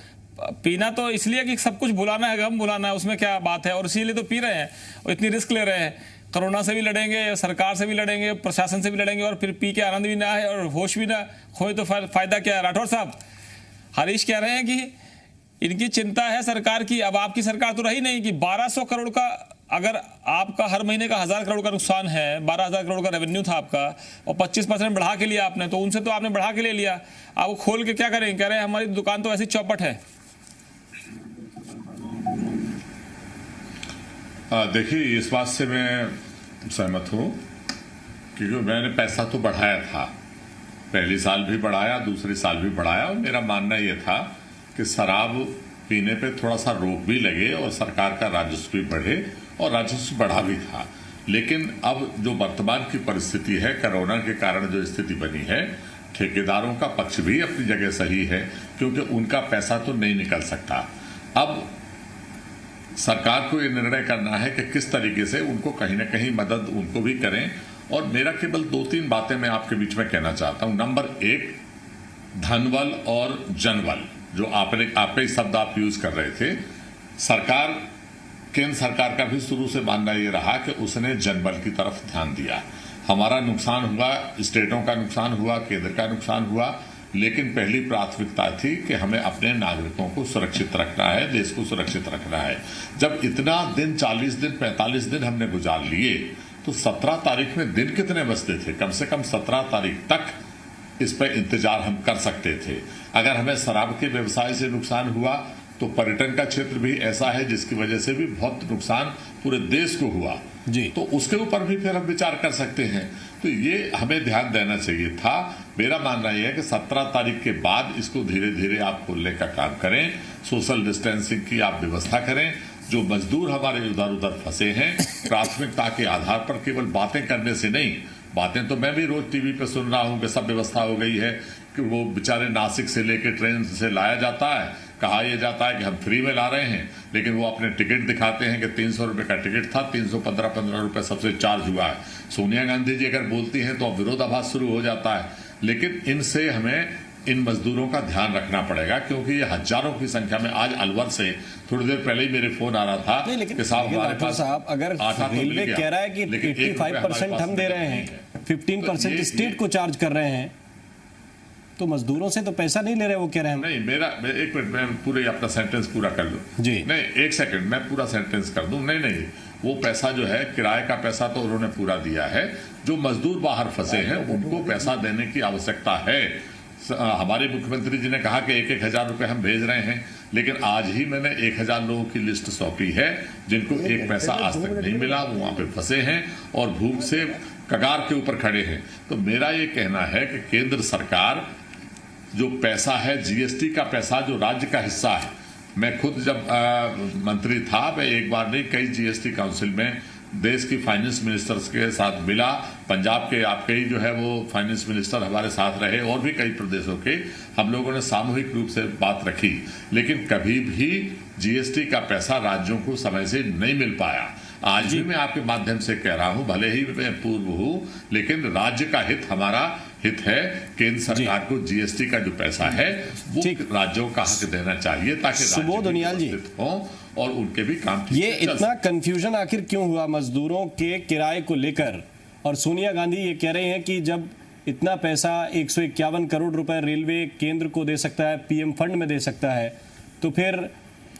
पीना तो इसलिए कि सब कुछ भुलाना है, गम भुलाना है, उसमें क्या बात है, और इसीलिए तो पी रहे हैं और इतनी रिस्क ले रहे हैं। कोरोना से भी लड़ेंगे, सरकार से भी लड़ेंगे, प्रशासन से भी लड़ेंगे, और फिर पी के आनंद भी ना आए और होश भी ना खोए तो फायदा क्या है? राठौर साहब, हरीश कह रहे हैं कि इनकी चिंता है सरकार की। अब आपकी सरकार तो रही नहीं कि 1,200 करोड़ का, अगर आपका हर महीने का 1,000 करोड़ का नुकसान है, 12,000 करोड़ का रेवेन्यू था आपका, और 25% बढ़ा के लिया आपने, तो उनसे तो आपने बढ़ा के ले लिया। आप वो खोल के क्या करेंगे? कह रहे हैं हमारी दुकान तो ऐसी चौपट है। देखिए, इस बात से मैं सहमत हूँ, क्योंकि मैंने पैसा तो बढ़ाया था, पहली साल भी बढ़ाया, दूसरी साल भी बढ़ाया, और मेरा मानना यह था कि शराब पीने पे थोड़ा सा रोक भी लगे और सरकार का राजस्व भी बढ़े, और राजस्व बढ़ा भी था। लेकिन अब जो वर्तमान की परिस्थिति है, कोरोना के कारण जो स्थिति बनी है, ठेकेदारों का पक्ष भी अपनी जगह सही है, क्योंकि उनका पैसा तो नहीं निकल सकता। अब सरकार को ये निर्णय करना है कि किस तरीके से उनको कहीं ना कहीं मदद उनको भी करें। और मेरा केवल 2-3 बातें मैं आपके बीच में कहना चाहता हूं। नंबर 1, धनबल और जनबल, जो आपने शब्द आप यूज कर रहे थे, सरकार, केंद्र सरकार का भी शुरू से मानना ये रहा कि उसने जनबल की तरफ ध्यान दिया। हमारा नुकसान हुआ, स्टेटों का नुकसान हुआ, केंद्र का नुकसान हुआ, लेकिन पहली प्राथमिकता थी कि हमें अपने नागरिकों को सुरक्षित रखना है, देश को सुरक्षित रखना है। जब इतना दिन, 40 दिन, 45 दिन हमने गुजार लिए, तो 17 तारीख में दिन कितने बचते थे? कम से कम 17 तारीख तक इस पर इंतजार हम कर सकते थे। अगर हमें शराब के व्यवसाय से नुकसान हुआ, तो पर्यटन का क्षेत्र भी ऐसा है जिसकी वजह से भी बहुत नुकसान पूरे देश को हुआ जी, तो उसके ऊपर भी फिर हम विचार कर सकते हैं। तो ये हमें ध्यान देना चाहिए था। मेरा मानना यह है कि 17 तारीख के बाद इसको धीरे धीरे आप खोलने का काम करें, सोशल डिस्टेंसिंग की आप व्यवस्था करें। जो मजदूर हमारे उधर उधर फंसे हैं, प्राथमिकता के आधार पर केवल बातें करने से नहीं, बातें तो मैं भी रोज टीवी पे सुन रहा हूं कि सब व्यवस्था हो गई है, कि वो बेचारे नासिक से लेके ट्रेन से लाया जाता है, कहा यह जाता है कि हम फ्री में ला रहे हैं, लेकिन वो अपने टिकट दिखाते हैं कि 300 रुपए का टिकट था, 315 रुपए सबसे चार्ज हुआ है। सोनिया गांधी जी अगर बोलती हैं तो अब विरोधाभास शुरू हो जाता है। लेकिन इनसे हमें इन मजदूरों का ध्यान रखना पड़ेगा, क्योंकि ये हजारों की संख्या में, आज अलवर से थोड़ी देर पहले ही मेरे फोन आ रहा था कि साहब हमारे पास अगर रेलवे कह रहा है कि 85% हम दे रहे हैं, 15% स्टेट को चार्ज कर रहे हैं, तो मजदूरों से तो पैसा नहीं ले रहे, वो कह रहे हैं। नहीं, मेरा एक मिनट, मैं पूरे अपना सेंटेंस पूरा कर लूं जी। नहीं, एक सेकंड, मैं पूरा सेंटेंस कर दूं। नहीं, वो पैसा जो है किराए का पैसा तो उन्होंने पूरा दिया है। जो मजदूर बाहर फंसे हैं उनको पैसा देने की आवश्यकता है। हमारे मुख्यमंत्री जी ने कहा कि 1,000 रुपए हम भेज रहे हैं, लेकिन आज ही मैंने 1,000 लोगों की लिस्ट सौंपी है जिनको एक पैसा आज तक नहीं मिला, वो वहां पे फंसे हैं और भूख से कगार के ऊपर खड़े हैं। तो मेरा ये कहना है कि केंद्र सरकार जो पैसा है, जीएसटी का पैसा जो राज्य का हिस्सा है, मैं खुद जब मंत्री था, मैं एक बार नहीं कई जीएसटी काउंसिल में देश की फाइनेंस मिनिस्टर्स के साथ मिला। पंजाब के आपके ही जो है वो फाइनेंस मिनिस्टर हमारे साथ रहे और भी कई प्रदेशों के, हम लोगों ने सामूहिक रूप से बात रखी, लेकिन कभी भी जीएसटी का पैसा राज्यों को समय से नहीं मिल पाया। आज भी मैं आपके माध्यम से कह रहा हूं, भले ही मैं पूर्व हूं, लेकिन राज्य का हित हमारा हित है। केंद्र सरकार को जीएसटी का जो पैसा है वो राज्यों का हक देना चाहिए ताकि सुबोध उनियाल जी हो और उनके भी काम। ये इतना कंफ्यूजन आखिर क्यों हुआ मजदूरों के किराए को लेकर? और सोनिया गांधी ये कह रहे हैं कि जब इतना पैसा 151 करोड़ रुपए रेलवे केंद्र को दे सकता है, पीएम फंड में दे सकता है, तो फिर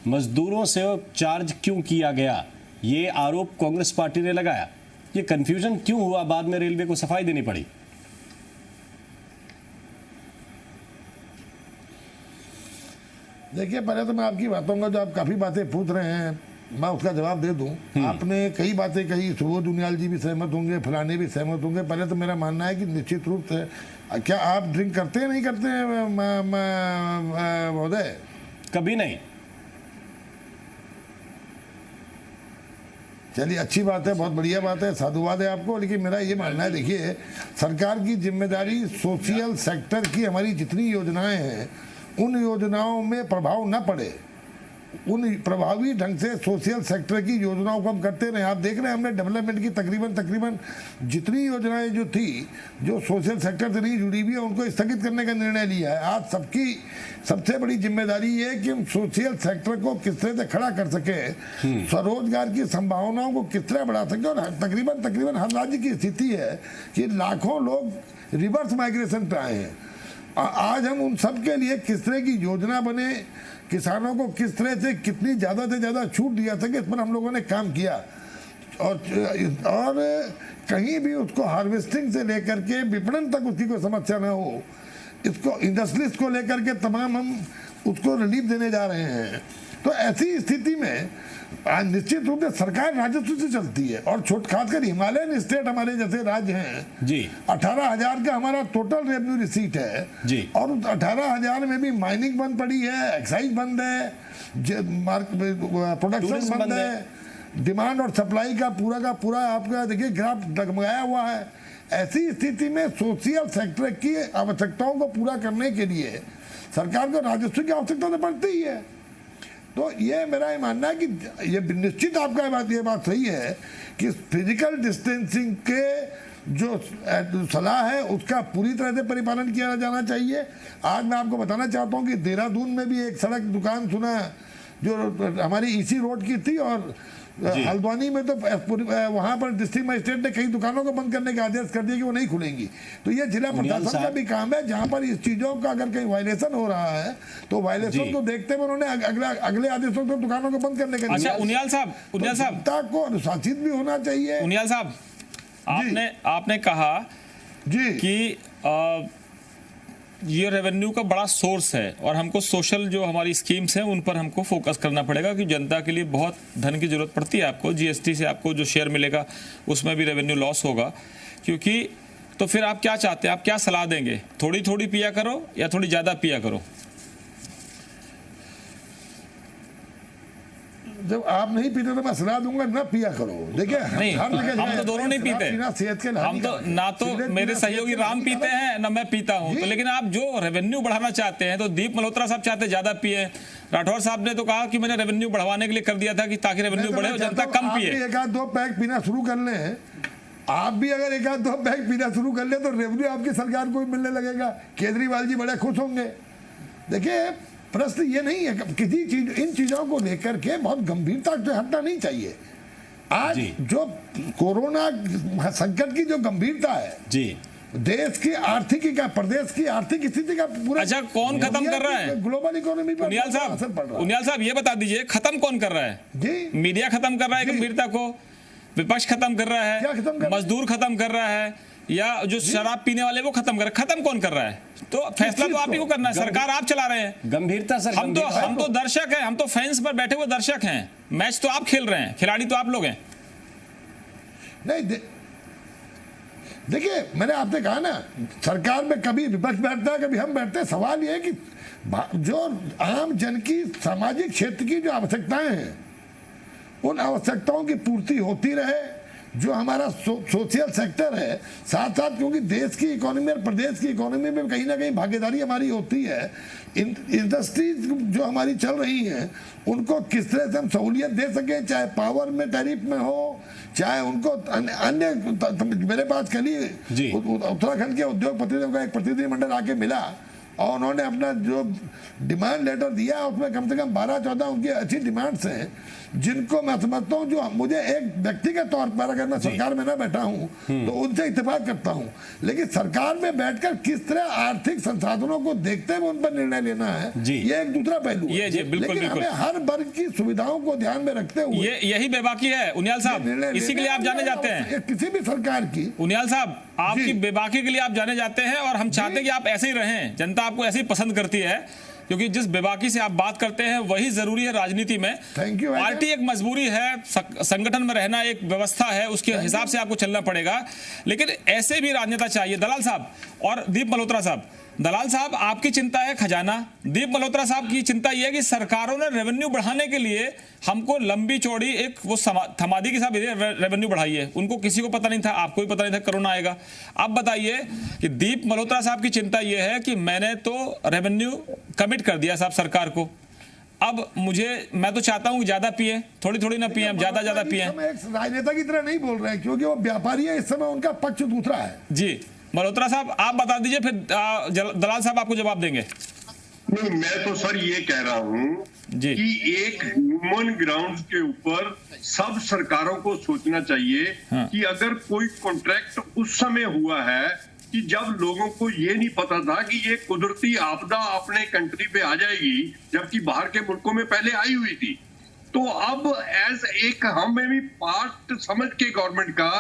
मजदूरों से चार्ज क्यों किया गया? ये आरोप कांग्रेस पार्टी ने लगाया। ये कंफ्यूजन क्यों हुआ? बाद में रेलवे को सफाई देनी पड़ी। देखिए, पहले तो मैं आपकी बातों का, जो आप काफ़ी बातें पूछ रहे हैं, मैं उसका जवाब दे दूं। आपने कई बातें कही, सुबोध उनियाल जी भी सहमत होंगे, फलाने भी सहमत होंगे। पहले तो मेरा मानना है कि निश्चित रूप से, क्या आप ड्रिंक करते हैं, नहीं करते हैं महोदय? कभी नहीं। चलिए, अच्छी बात है, बहुत बढ़िया बात है, साधुवाद है आपको। लेकिन मेरा ये मानना है, देखिए, सरकार की जिम्मेदारी सोशल सेक्टर की हमारी जितनी योजनाएं हैं उन योजनाओं में प्रभाव न पड़े, उन प्रभावी ढंग से सोशल सेक्टर की योजनाओं को हम करते रहे। आप देख रहे हैं, हमने डेवलपमेंट की तकरीबन जितनी योजनाएं जो थी, जो सोशल सेक्टर से नहीं जुड़ी हुई है, उनको स्थगित करने का निर्णय लिया है। आज सबकी सबसे बड़ी जिम्मेदारी ये है कि हम सोशल सेक्टर को किस तरह से खड़ा कर सके, स्वरोजगार की संभावनाओं को किस तरह बढ़ा सके। और तकरीबन हर राज्य की स्थिति है कि लाखों लोग रिवर्स माइग्रेशन पे आए हैं। आज हम उन सब के लिए किस तरह की योजना बने, किसानों को किस तरह से कितनी ज़्यादा से ज़्यादा छूट दिया सके, इस पर हम लोगों ने काम किया। और कहीं भी उसको हार्वेस्टिंग से लेकर के विपणन तक उसकी कोई समस्या ना हो, इसको इंडस्ट्रीज को लेकर के तमाम हम उसको रिलीफ देने जा रहे हैं। तो ऐसी स्थिति में निश्चित रूप से सरकार राजस्व से चलती है। और खासकर हिमालयन स्टेट हमारे जैसे राज्य हैं जी, 18,000 का हमारा टोटल रेवेन्यू रिसीट है जी। और उस 18,000 में भी माइनिंग बंद पड़ी है, एक्साइज बंद है, प्रोडक्शन बंद है, डिमांड और सप्लाई का पूरा आपका देखिए ग्राफ डगमगाया हुआ है। ऐसी स्थिति में सोशल सेक्टर की आवश्यकताओं को पूरा करने के लिए सरकार को राजस्व की आवश्यकता तो पड़ती ही है। तो ये मेरा ये मानना है कि ये निश्चित आपका ये बात सही है कि फिजिकल डिस्टेंसिंग के जो सलाह है उसका पूरी तरह से परिपालन किया जाना चाहिए। आज मैं आपको बताना चाहता हूँ कि देहरादून में भी एक सड़क दुकान सुना जो हमारी ईसी रोड की थी, और हल्द्वानी में तो वहां पर डिस्ट्रिक्ट मजिस्ट्रेट ने कई दुकानों को बंद करने का आदेश कर दिया कि वो नहीं खुलेंगी। तो ये जिला प्रशासन का भी काम है, जहां पर इस चीजों का अगर कहीं वायलेशन हो रहा है तो वायलेशन को देखते हुए उन्होंने अगले आदेशों को दुकानों को बंद करने का। अच्छा, उनियाल साहब जनता को अनुशासित भी होना चाहिए। उनियाल साहब, आपने कहा जी कि ये रेवेन्यू का बड़ा सोर्स है और हमको सोशल जो हमारी स्कीम्स हैं उन पर हमको फोकस करना पड़ेगा, कि जनता के लिए बहुत धन की जरूरत पड़ती है। आपको जीएसटी से आपको जो शेयर मिलेगा उसमें भी रेवेन्यू लॉस होगा, क्योंकि तो फिर आप क्या चाहते हैं, आप क्या सलाह देंगे? थोड़ी थोड़ी पिया करो या थोड़ी ज्यादा पिया करो? जब आप नहीं पीते तो मैं सलाह दूंगा ना पिया करो। देखिए, हम तो दोनों नहीं पीते, हम तो ना तो मेरे सहयोगी राम पीते हैं ना मैं पीता हूं। तो लेकिन आप जो रेवेन्यू बढ़ाना चाहते हैं, तो दीप मल्होत्रा साहब चाहते ज्यादा पिए, राठौर साहब ने तो कहा कि मैंने रेवेन्यू बढ़वाने के लिए कर दिया था कि ताकि रेवेन्यू बढ़े और जनता कम पिए। एक आध दो पैक पीना शुरू कर लें, आप भी अगर एक आध दो पैक पीना शुरू कर ले तो रेवेन्यू आपकी सरकार को भी मिलने लगेगा, केजरीवाल जी बड़े खुश होंगे। देखिए, प्रश्न ये नहीं है, किसी चीज इन चीजों को लेकर के बहुत गंभीरता से हटना नहीं चाहिए। आज जो कोरोना संकट की जो गंभीरता है जी, देश की आर्थिक का, प्रदेश की आर्थिक स्थिति का पूरा। अच्छा, कौन खत्म कर रहा है? ग्लोबल इकोनॉमी पर उनियाल साहब ये बता दीजिए, खत्म कौन कर रहा है? जी, मीडिया खत्म कर रहा है गंभीरता को, विपक्ष खत्म कर रहा है, मजदूर खत्म कर रहा है, या जो शराब पीने वाले वो खत्म कर, खत्म कौन कर रहा है? तो फैसला तो आप ही को करना है, सरकार आप चला रहे हैं। गंभीरता सर, हम तो दर्शक हैं, हम तो फैंस पर बैठे हुए दर्शक हैं, मैच तो आप खेल रहे हैं, खिलाड़ी तो आप लोग हैं। नहीं देखिए, मैंने आपसे कहा ना, सरकार में कभी विपक्ष बैठता है, कभी हम बैठते हैं। सवाल यह है कि जो आम जन की सामाजिक क्षेत्र की जो आवश्यकताएं हैं, उन आवश्यकताओं की पूर्ति होती रहे। जो हमारा सोशल सेक्टर है, साथ साथ, क्योंकि देश की इकोनॉमी और प्रदेश की इकोनॉमी में कहीं ना कहीं भागीदारी हमारी होती है। इंडस्ट्रीज जो हमारी चल रही हैं, उनको किस तरह से हम सहूलियत दे सकें, चाहे पावर में, टैरिफ में हो, चाहे उनको अन्य। मेरे पास कल ही उत्तराखंड के उद्योगपतियों का एक प्रतिनिधिमंडल आके मिला और उन्होंने अपना जो डिमांड लेटर दिया, उसमें कम से कम 12-14 उनकी अच्छी डिमांड्स हैं, जिनको मैं समझता हूं, जो मुझे एक व्यक्ति के तौर पर, अगर मैं सरकार में ना बैठा हूं तो उनसे इत्तेफाक करता हूं, लेकिन सरकार में बैठकर किस तरह आर्थिक संसाधनों को देखते हुए उन पर निर्णय लेना है, ये एक दूसरा पहलू है। लेकिन हमें हर वर्ग की सुविधाओं को ध्यान में रखते हुए, यही बेबाकी है उनियाल साहब, इसी के लिए आप जाने जाते हैं। किसी भी सरकार की, उनियाल साहब, आपकी बेबाकी के लिए आप जाने जाते हैं, और हम चाहते हैं कि आप ऐसे ही रहें। जनता आपको ऐसे ही पसंद करती है, क्योंकि जिस बेबाकी से आप बात करते हैं वही जरूरी है राजनीति में। पार्टी एक मजबूरी है, संगठन में रहना एक व्यवस्था है, उसके हिसाब से आपको चलना पड़ेगा, लेकिन ऐसे भी राजनेता चाहिए। दलाल साहब और दीप मल्होत्रा साहब, दलाल साहब आपकी चिंता है खजाना, दीप मल्होत्रा साहब की चिंता यह है कि सरकारों ने रेवेन्यू बढ़ाने के लिए हमको लंबी चौड़ी एक वो थमादी के साथ रेवेन्यू बढ़ाई है। उनको किसी को पता नहीं था, आपको भी पता नहीं था कोरोना आएगा। अब बताइए कि दीप मल्होत्रा साहब की चिंता यह है कि मैंने तो रेवेन्यू कमिट कर दिया साहब सरकार को, अब मैं तो चाहता हूं कि ज्यादा पिए, थोड़ी थोड़ी ना पिए, ज्यादा पिए। राजनेता की तरह नहीं बोल रहे हैं, क्योंकि वो व्यापारी है, इस समय उनका पक्ष दूसरा है। जी मल्होत्रा साहब आप बता दीजिए, फिर दलाल साहब आपको जवाब देंगे। नहीं, मैं तो सर ये कह रहा हूँ कि एक ह्यूमन ग्राउंड के ऊपर सब सरकारों को सोचना चाहिए कि अगर कोई कॉन्ट्रैक्ट उस समय हुआ है कि जब लोगों को ये नहीं पता था कि ये कुदरती आपदा अपने कंट्री पे आ जाएगी, जबकि बाहर के मुल्कों में पहले आई हुई थी, तो अब एज एक हमें भी पार्ट समझ के गवर्नमेंट का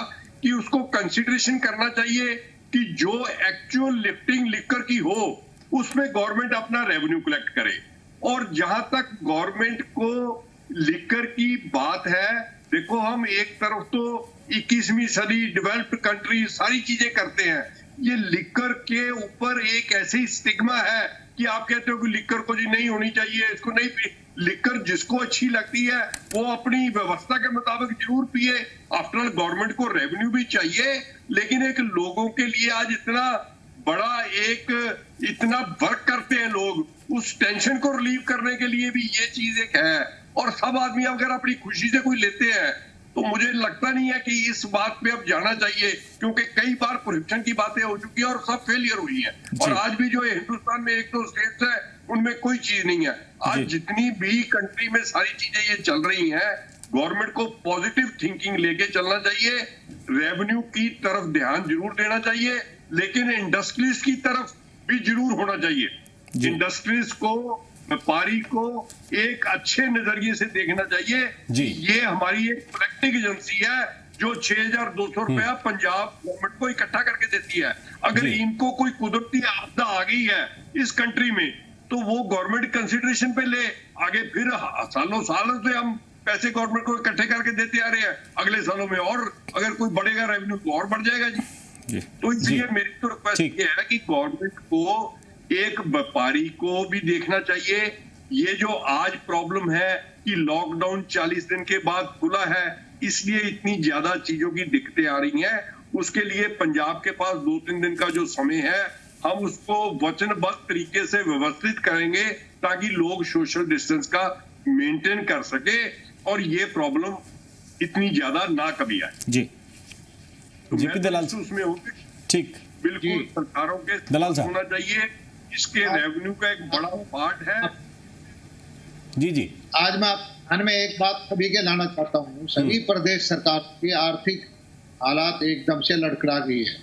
कि उसको कंसिडरेशन करना चाहिए कि जो एक्चुअल लिफ्टिंग लिकर की हो उसमें गवर्नमेंट अपना रेवेन्यू कलेक्ट करे। और जहां तक गवर्नमेंट को लिकर की बात है, देखो हम एक तरफ तो 21वीं सदी डेवलप्ड कंट्री सारी चीजें करते हैं, ये लिकर के ऊपर एक ऐसी स्टिग्मा है कि आप कहते हो कि लिकर को जी नहीं होनी चाहिए, इसको नहीं पी। लिकर जिसको अच्छी लगती है वो अपनी व्यवस्था के मुताबिक जरूर पिए। आफ्टर ऑल गवर्नमेंट को रेवेन्यू भी चाहिए, लेकिन एक लोगों के लिए आज इतना बड़ा इतना वर्क करते हैं लोग, उस टेंशन को रिलीव करने के लिए भी ये चीज एक है। और सब आदमी अगर अपनी खुशी से कोई लेते हैं तो मुझे लगता नहीं है कि इस बात पे अब जाना चाहिए, क्योंकि कई बार करप्शन की बातें हो चुकी है और सब फेलियर हुई है। और आज भी जो हिंदुस्तान में 1-2 स्टेट्स है उनमें कोई चीज नहीं है। आज जितनी भी कंट्री में सारी चीजें ये चल रही हैं, गवर्नमेंट को पॉजिटिव थिंकिंग लेके चलना चाहिए, रेवेन्यू की तरफ ध्यान जरूर देना चाहिए, लेकिन इंडस्ट्रीज की तरफ भी जरूर होना चाहिए। इंडस्ट्रीज को, व्यापारी को एक अच्छे नजरिए से देखना चाहिए। ये हमारी एक कलेक्टिव एजेंसी है जो 6,200 रुपया पंजाब गवर्नमेंट को इकट्ठा करके देती है। अगर इनको कोई कुदरती आपदा आ गई है इस कंट्री में तो वो गवर्नमेंट कंसिडरेशन पे ले, आगे फिर सालों से हम पैसे गवर्नमेंट को इकट्ठे करके देते आ रहे हैं, अगले सालों में और अगर कोई बढ़ेगा रेवेन्यू तो और बढ़ जाएगा जी। तो इसलिए मेरी तो रिक्वेस्ट ये है कि गवर्नमेंट को एक व्यापारी को भी देखना चाहिए। ये जो आज प्रॉब्लम है कि लॉकडाउन 40 दिन के बाद खुला है, इसलिए इतनी ज्यादा चीजों की दिक्कतें आ रही हैं, उसके लिए पंजाब के पास 2-3 दिन का जो समय है, हम उसको वचनबद्ध तरीके से व्यवस्थित करेंगे ताकि लोग सोशल डिस्टेंस का मेंटेन कर सके और ये प्रॉब्लम इतनी ज्यादा ना कभी आए। जी तो मैं दलाल उसमें होंगे, ठीक, बिल्कुल सरकारों के दलाल साहब होना चाहिए, इसके रेवेन्यू का एक बड़ा पार्ट है। जी आज मैं ध्यान में एक बात सभी के लाना चाहता हूँ, सभी प्रदेश सरकार की आर्थिक हालात एकदम से लड़खड़ा गई है।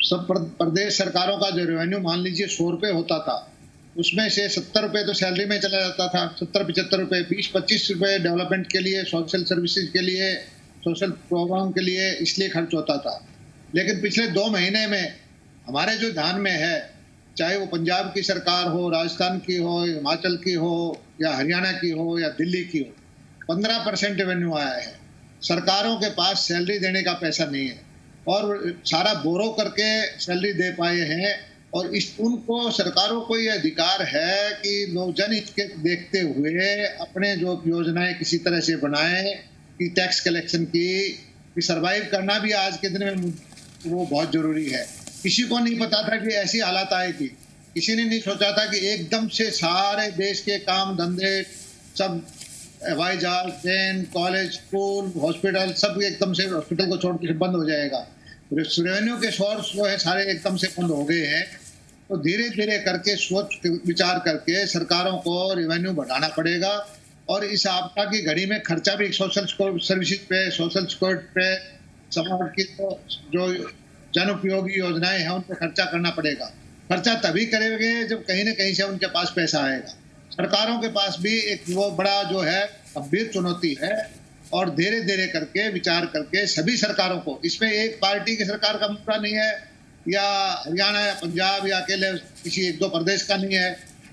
सब प्रदेश सरकारों का जो रेवेन्यू मान लीजिए 100 रुपये होता था, उसमें से 70 रुपये तो सैलरी में चला जाता था, 70-75 रुपये, 20-25 रुपये डेवलपमेंट के लिए, सोशल सर्विसेज के लिए, सोशल प्रोग्राम के लिए इसलिए खर्च होता था। लेकिन पिछले 2 महीने में हमारे जो ध्यान में है, चाहे वो पंजाब की सरकार हो, राजस्थान की हो, हिमाचल की हो, या हरियाणा की हो, या दिल्ली की हो, 15% रेवेन्यू आया है। सरकारों के पास सैलरी देने का पैसा नहीं है और सारा बोरो करके सैलरी दे पाए हैं। और उनको सरकारों को ये अधिकार है कि लोग जनहित के देखते हुए अपने जो योजनाएं किसी तरह से बनाएं कि टैक्स कलेक्शन की सर्वाइव करना भी आज के दिन में वो बहुत जरूरी है। किसी को नहीं पता था कि ऐसी हालत आएगी, किसी ने नहीं सोचा था कि एकदम से सारे देश के काम धंधे सब, हवाई जहाज, ट्रेन, कॉलेज, स्कूल, हॉस्पिटल सब एकदम से हॉस्पिटल को छोड़ के बंद हो जाएगा। रेवेन्यू के सोर्स जो है सारे एकदम से बंद हो गए हैं। तो धीरे धीरे करके सोच विचार करके सरकारों को रेवेन्यू बढ़ाना पड़ेगा और इस आपदा की घड़ी में खर्चा भी सोशल सर्विसेज पे, सोशल सिक्योरिटी पे, समाज की जो जन उपयोगी योजनाएं हैं उन पर खर्चा करना पड़ेगा। खर्चा तभी करेंगे जब कहीं ना कहीं से उनके पास पैसा आएगा। सरकारों के पास भी एक वो बड़ा जो है गंभीर चुनौती है और धीरे धीरे करके विचार करके सभी सरकारों को, इसमें एक पार्टी की सरकार का मुद्दा नहीं है या हरियाणा या पंजाब या अकेले किसी 1-2 प्रदेश का नहीं है।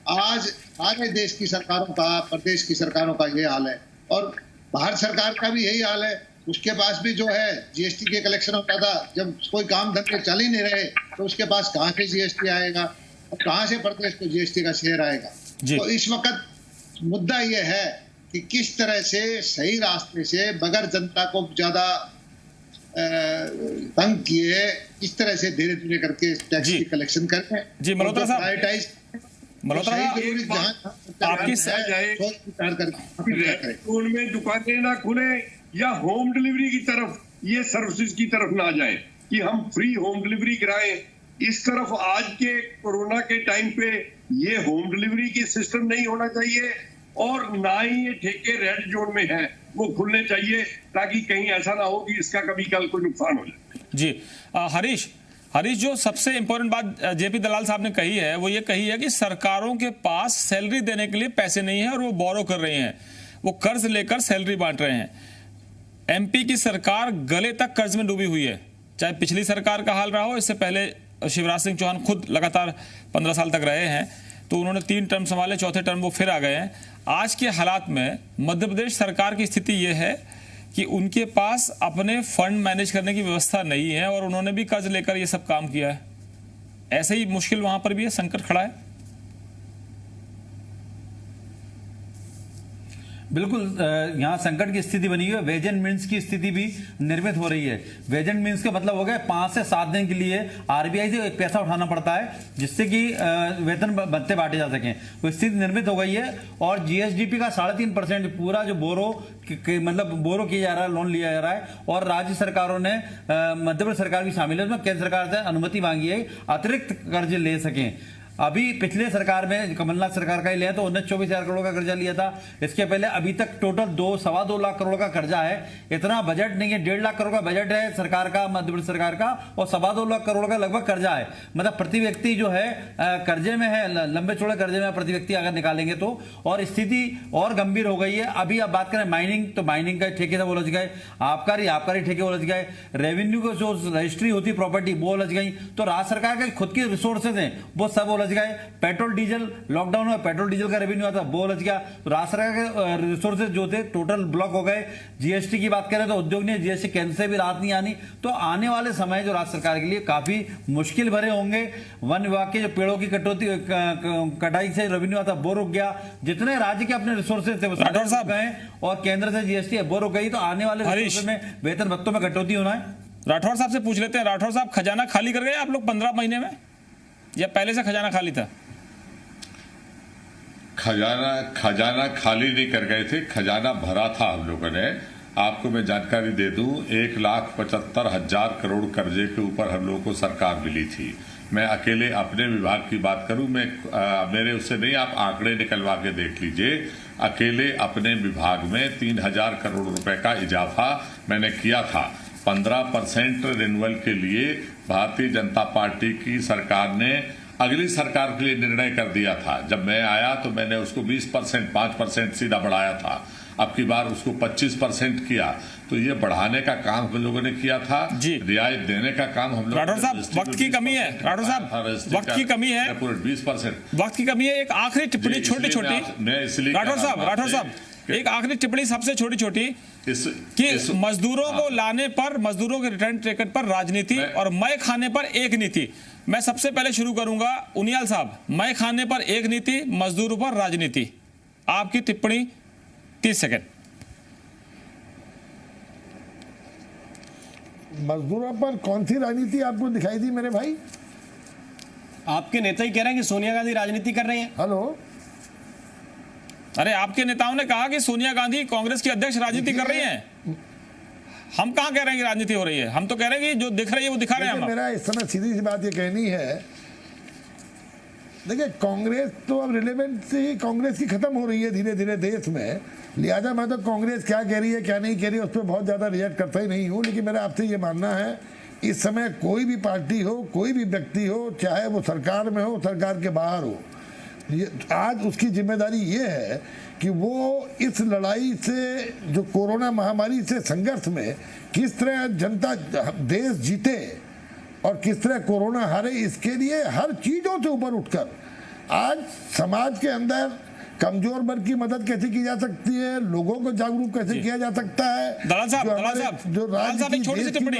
आज सारे देश की सरकारों का, प्रदेश की सरकारों का ये हाल है और भारत सरकार का भी यही हाल है। उसके पास भी जो है जीएसटी के कलेक्शन होता था, जब कोई काम धंधे चल ही नहीं रहे तो उसके पास कहाँ से जीएसटी आएगा और कहाँ से प्रदेश को जीएसटी का शेयर आएगा। तो इस वक्त मुद्दा ये है कि किस तरह से सही रास्ते से बगैर जनता को ज्यादा तंग किए इस तरह से धीरे धीरे करके टैक्स की कलेक्शन करते हैं। जी मल्होत्रा साहब, मल्होत्रा उनमें दुकानें ना खुले या होम डिलीवरी की तरफ, ये सर्विसेज की तरफ ना जाए कि हम फ्री होम डिलीवरी कराएं। इस तरफ आज के कोरोना के टाइम पे ये होम डिलीवरी की सिस्टम नहीं होना चाहिए और ना ही ये ठेके रेड जोन में है वो खुलने चाहिए ताकि कहीं ऐसा ना हो कि इसका कभी कल कोई नुकसान हो जाए। जी हरीश, जो सबसे इंपॉर्टेंट बात जेपी दलाल साहब ने कही है वो ये कही है कि सरकारों के पास सैलरी देने के लिए पैसे नहीं है और वो बोरो कर रही हैं, वो कर्ज लेकर सैलरी बांट रहे हैं। एमपी की सरकार गले तक कर्ज में डूबी हुई है, चाहे पिछली सरकार का हाल रहा हो, इससे पहले शिवराज सिंह चौहान खुद लगातार 15 साल तक रहे हैं तो उन्होंने 3 टर्म संभाले, चौथे टर्म वो फिर आ गए हैं। आज के हालात में मध्य प्रदेश सरकार की स्थिति ये है कि उनके पास अपने फंड मैनेज करने की व्यवस्था नहीं है और उन्होंने भी कर्ज लेकर ये सब काम किया है। ऐसे ही मुश्किल वहां पर भी है, संकट खड़ा है। बिल्कुल, यहाँ संकट की स्थिति बनी हुई है। वेज एंड मीन्स की स्थिति भी निर्मित हो रही है। वेज एंड मीन्स का मतलब हो गया 5 से 7 दिन के लिए आरबीआई से पैसा उठाना पड़ता है जिससे कि वेतन भत्ते बांटे जा सकें। वो स्थिति निर्मित हो गई है और जीएसडीपी का 3.5% पूरा जो बोरो किया जा रहा है, लोन लिया जा रहा है और राज्य सरकारों ने, मध्य प्रदेश सरकार भी शामिल है, उसमें केंद्र सरकार से अनुमति मांगी है अतिरिक्त कर्ज ले सकें। अभी पिछले सरकार में कमलनाथ सरकार का ही लिया तो 19-24 करोड़ का कर्जा लिया था। इसके पहले अभी तक टोटल 2-2.25 लाख करोड़ का कर्जा है। इतना बजट नहीं है, 1.5 लाख करोड़ का बजट है सरकार का, मध्य प्रदेश सरकार का, और 2.25 लाख करोड़ का लगभग कर्जा है। मतलब प्रति व्यक्ति जो है कर्जे में है, लंबे चौड़े कर्जे में प्रति व्यक्ति अगर निकालेंगे तो, और स्थिति और गंभीर हो गई है। अभी आप बात करें माइनिंग, तो माइनिंग का ठेके से वो उलझ गए, आबकारी ठेके उलझ गए, रेवेन्यू को जो रजिस्ट्री होती प्रॉपर्टी वो उलझ गई, तो राज्य सरकार के खुद के रिसोर्सेज हैं वो सब उलझ गए। पेट्रोल डीजल, लॉकडाउन में पेट्रोल डीजल का रेवेन्यू आता वो उलझ गया, तो राज्य सरकार के रिसोर्सेज जो थे टोटल ब्लॉक हो गए। जीएसटी की बात करें तो उद्योग ने जीएसटी केंद्र से भी राहत नहीं आनी, तो आने वाले समय जो राज्य सरकार के लिए काफी मुश्किल भरे होंगे। वन विभाग के जो पेड़ों की कटाई से रेवेन्यू आता वो रुक गया, जितने राज्य के अपने रिसोर्सेज थे वो साहब गए और केंद्र से जीएसटी वो रुक गई, तो आने वाले रिसोर्सेज में वेतन भत्तों में कटौती होना है। राठौर साहब से पूछ लेते हैं। राठौर साहब, खजाना खाली कर गए आप लोग 15 महीने में या पहले से खजाना खाली था? खजाना खाली नहीं कर गए थे, खजाना भरा था हम लोगों ने। आपको मैं जानकारी दे दूं, 1,75,000 करोड़ कर्जे के ऊपर हम लोगों को सरकार मिली थी। मैं अकेले अपने विभाग की बात करूं, मेरे उससे नहीं, आप आंकड़े निकलवा के देख लीजिए। अकेले अपने विभाग में 3,000 करोड़ रुपए का इजाफा मैंने किया था। 15% रिन्यूअल के लिए भारतीय जनता पार्टी की सरकार ने अगली सरकार के लिए निर्णय कर दिया था। जब मैं आया तो मैंने उसको 20%, 5% सीधा बढ़ाया था। अब की बार उसको 25% किया। तो ये बढ़ाने का काम हम लोगों ने किया था, रियायत देने का काम हम लोग। राठौर साहब, वक्त की कमी है। राठौर साहब, वक्त की कमी है, 20% वक्त की कमी है। एक आखिरी टिप्पणी छोटी-छोटी। मैं इसलिए राठौर साहब, एक आखिरी टिप्पणी सबसे छोटी-छोटी कि मजदूरों को लाने पर, मजदूरों के रिटर्न टिकट पर राजनीति और मय खाने पर एक नीति। मैं सबसे पहले शुरू करूंगा उनियाल साहब, मय खाने पर एक नीति, मजदूरों पर राजनीति। आपकी टिप्पणी 30 सेकंड। मजदूरों पर कौन सी राजनीति आपको दिखाई दी मेरे भाई? आपके नेता ही कह रहे हैं कि सोनिया गांधी राजनीति कर रही हैं। हेलो, अरे आपके नेताओं ने कहा कि सोनिया गांधी कांग्रेस की अध्यक्ष राजनीति कर रही हैं। हम कहां कह रहे हैं कि राजनीति हो रही है? हम तो कह रहे हैं कि जो दिख रही है वो दिखा रहे हैं हम। मेरा इस समय सीधी सी बात ये कहनी है, देखिए कांग्रेस तो अब रिलेवेंसी ही कांग्रेस की खत्म हो रही है धीरे धीरे देश में। लिहाजा मैं तो कांग्रेस क्या कह रही है क्या नहीं कह रही है उस पर बहुत ज़्यादा रिएक्ट करता ही नहीं हूँ। लेकिन मेरा आपसे ये मानना है, इस समय कोई भी पार्टी हो, कोई भी व्यक्ति हो, चाहे वो सरकार में हो, सरकार के बाहर हो, आज उसकी जिम्मेदारी ये है कि वो इस लड़ाई से, जो कोरोना महामारी से संघर्ष में किस तरह जनता देश जीते और किस तरह कोरोना हारे, इसके लिए हर चीज़ों से ऊपर उठकर आज समाज के अंदर कमजोर वर्ग की मदद कैसे की जा सकती है, लोगों को जागरूक कैसे किया जा सकता है। दलाल साहब, जो राज्य की छोटी सी टिप्पणी,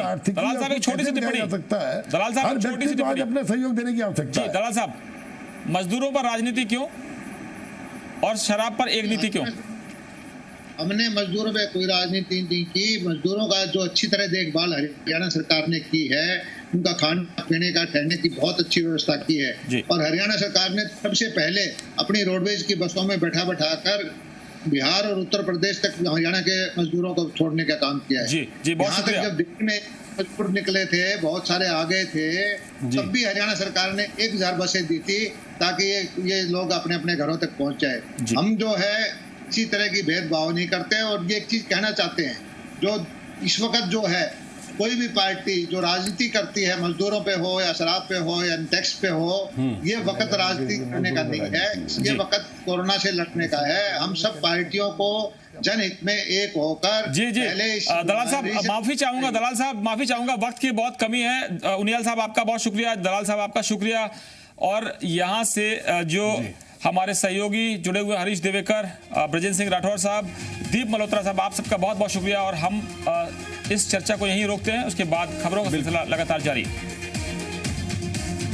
छोटी सी टिप्पणी जा सकता है। दलाल साहब, हर व्यक्ति को आज अपने सहयोग देने की आवश्यकता है। दलाल साहब, मजदूरों पर राजनीति क्यों और शराब पर एक नीति क्यों? हमने मजदूरों पे कोई राजनीति नहीं की। मजदूरों का जो अच्छी तरह देखभाल हरियाणा सरकार ने की है, उनका खाने पीने का ठहरने की बहुत अच्छी व्यवस्था की है। और हरियाणा सरकार ने सबसे पहले अपनी रोडवेज की बसों में बैठा कर बिहार और उत्तर प्रदेश तक हरियाणा के मजदूरों को छोड़ने का काम किया है। यहाँ तक जब दिल्ली में मजदूर निकले थे, बहुत सारे आ गए थे, तब भी हरियाणा सरकार ने 1000 बसें दी थी ताकि ये लोग अपने अपने घरों तक पहुंच जाए। हम जो है किसी तरह की भेदभाव नहीं करते। और ये एक चीज कहना चाहते हैं, जो इस वक्त जो है कोई भी पार्टी जो राजनीति करती है, मजदूरों पे हो या शराब पे हो या टैक्स पे हो, ये वक्त राजनीति करने का नहीं है, ये वक्त कोरोना से लड़ने का है। हम सब पार्टियों को जनहित में एक होकर दलाल साहब माफी चाहूंगा, दलाल साहब माफी चाहूंगा, वक्त की बहुत कमी है। उनियाल साहब आपका बहुत शुक्रिया, दलाल साहब आपका शुक्रिया। और यहाँ से जो हमारे सहयोगी जुड़े हुए हरीश देवेकर, ब्रजेंद्र सिंह राठौर साहब, दीप मल्होत्रा साहब, आप सबका बहुत बहुत शुक्रिया। और हम इस चर्चा को यहीं रोकते हैं, उसके बाद खबरों का सिलसिला लगातार जारी।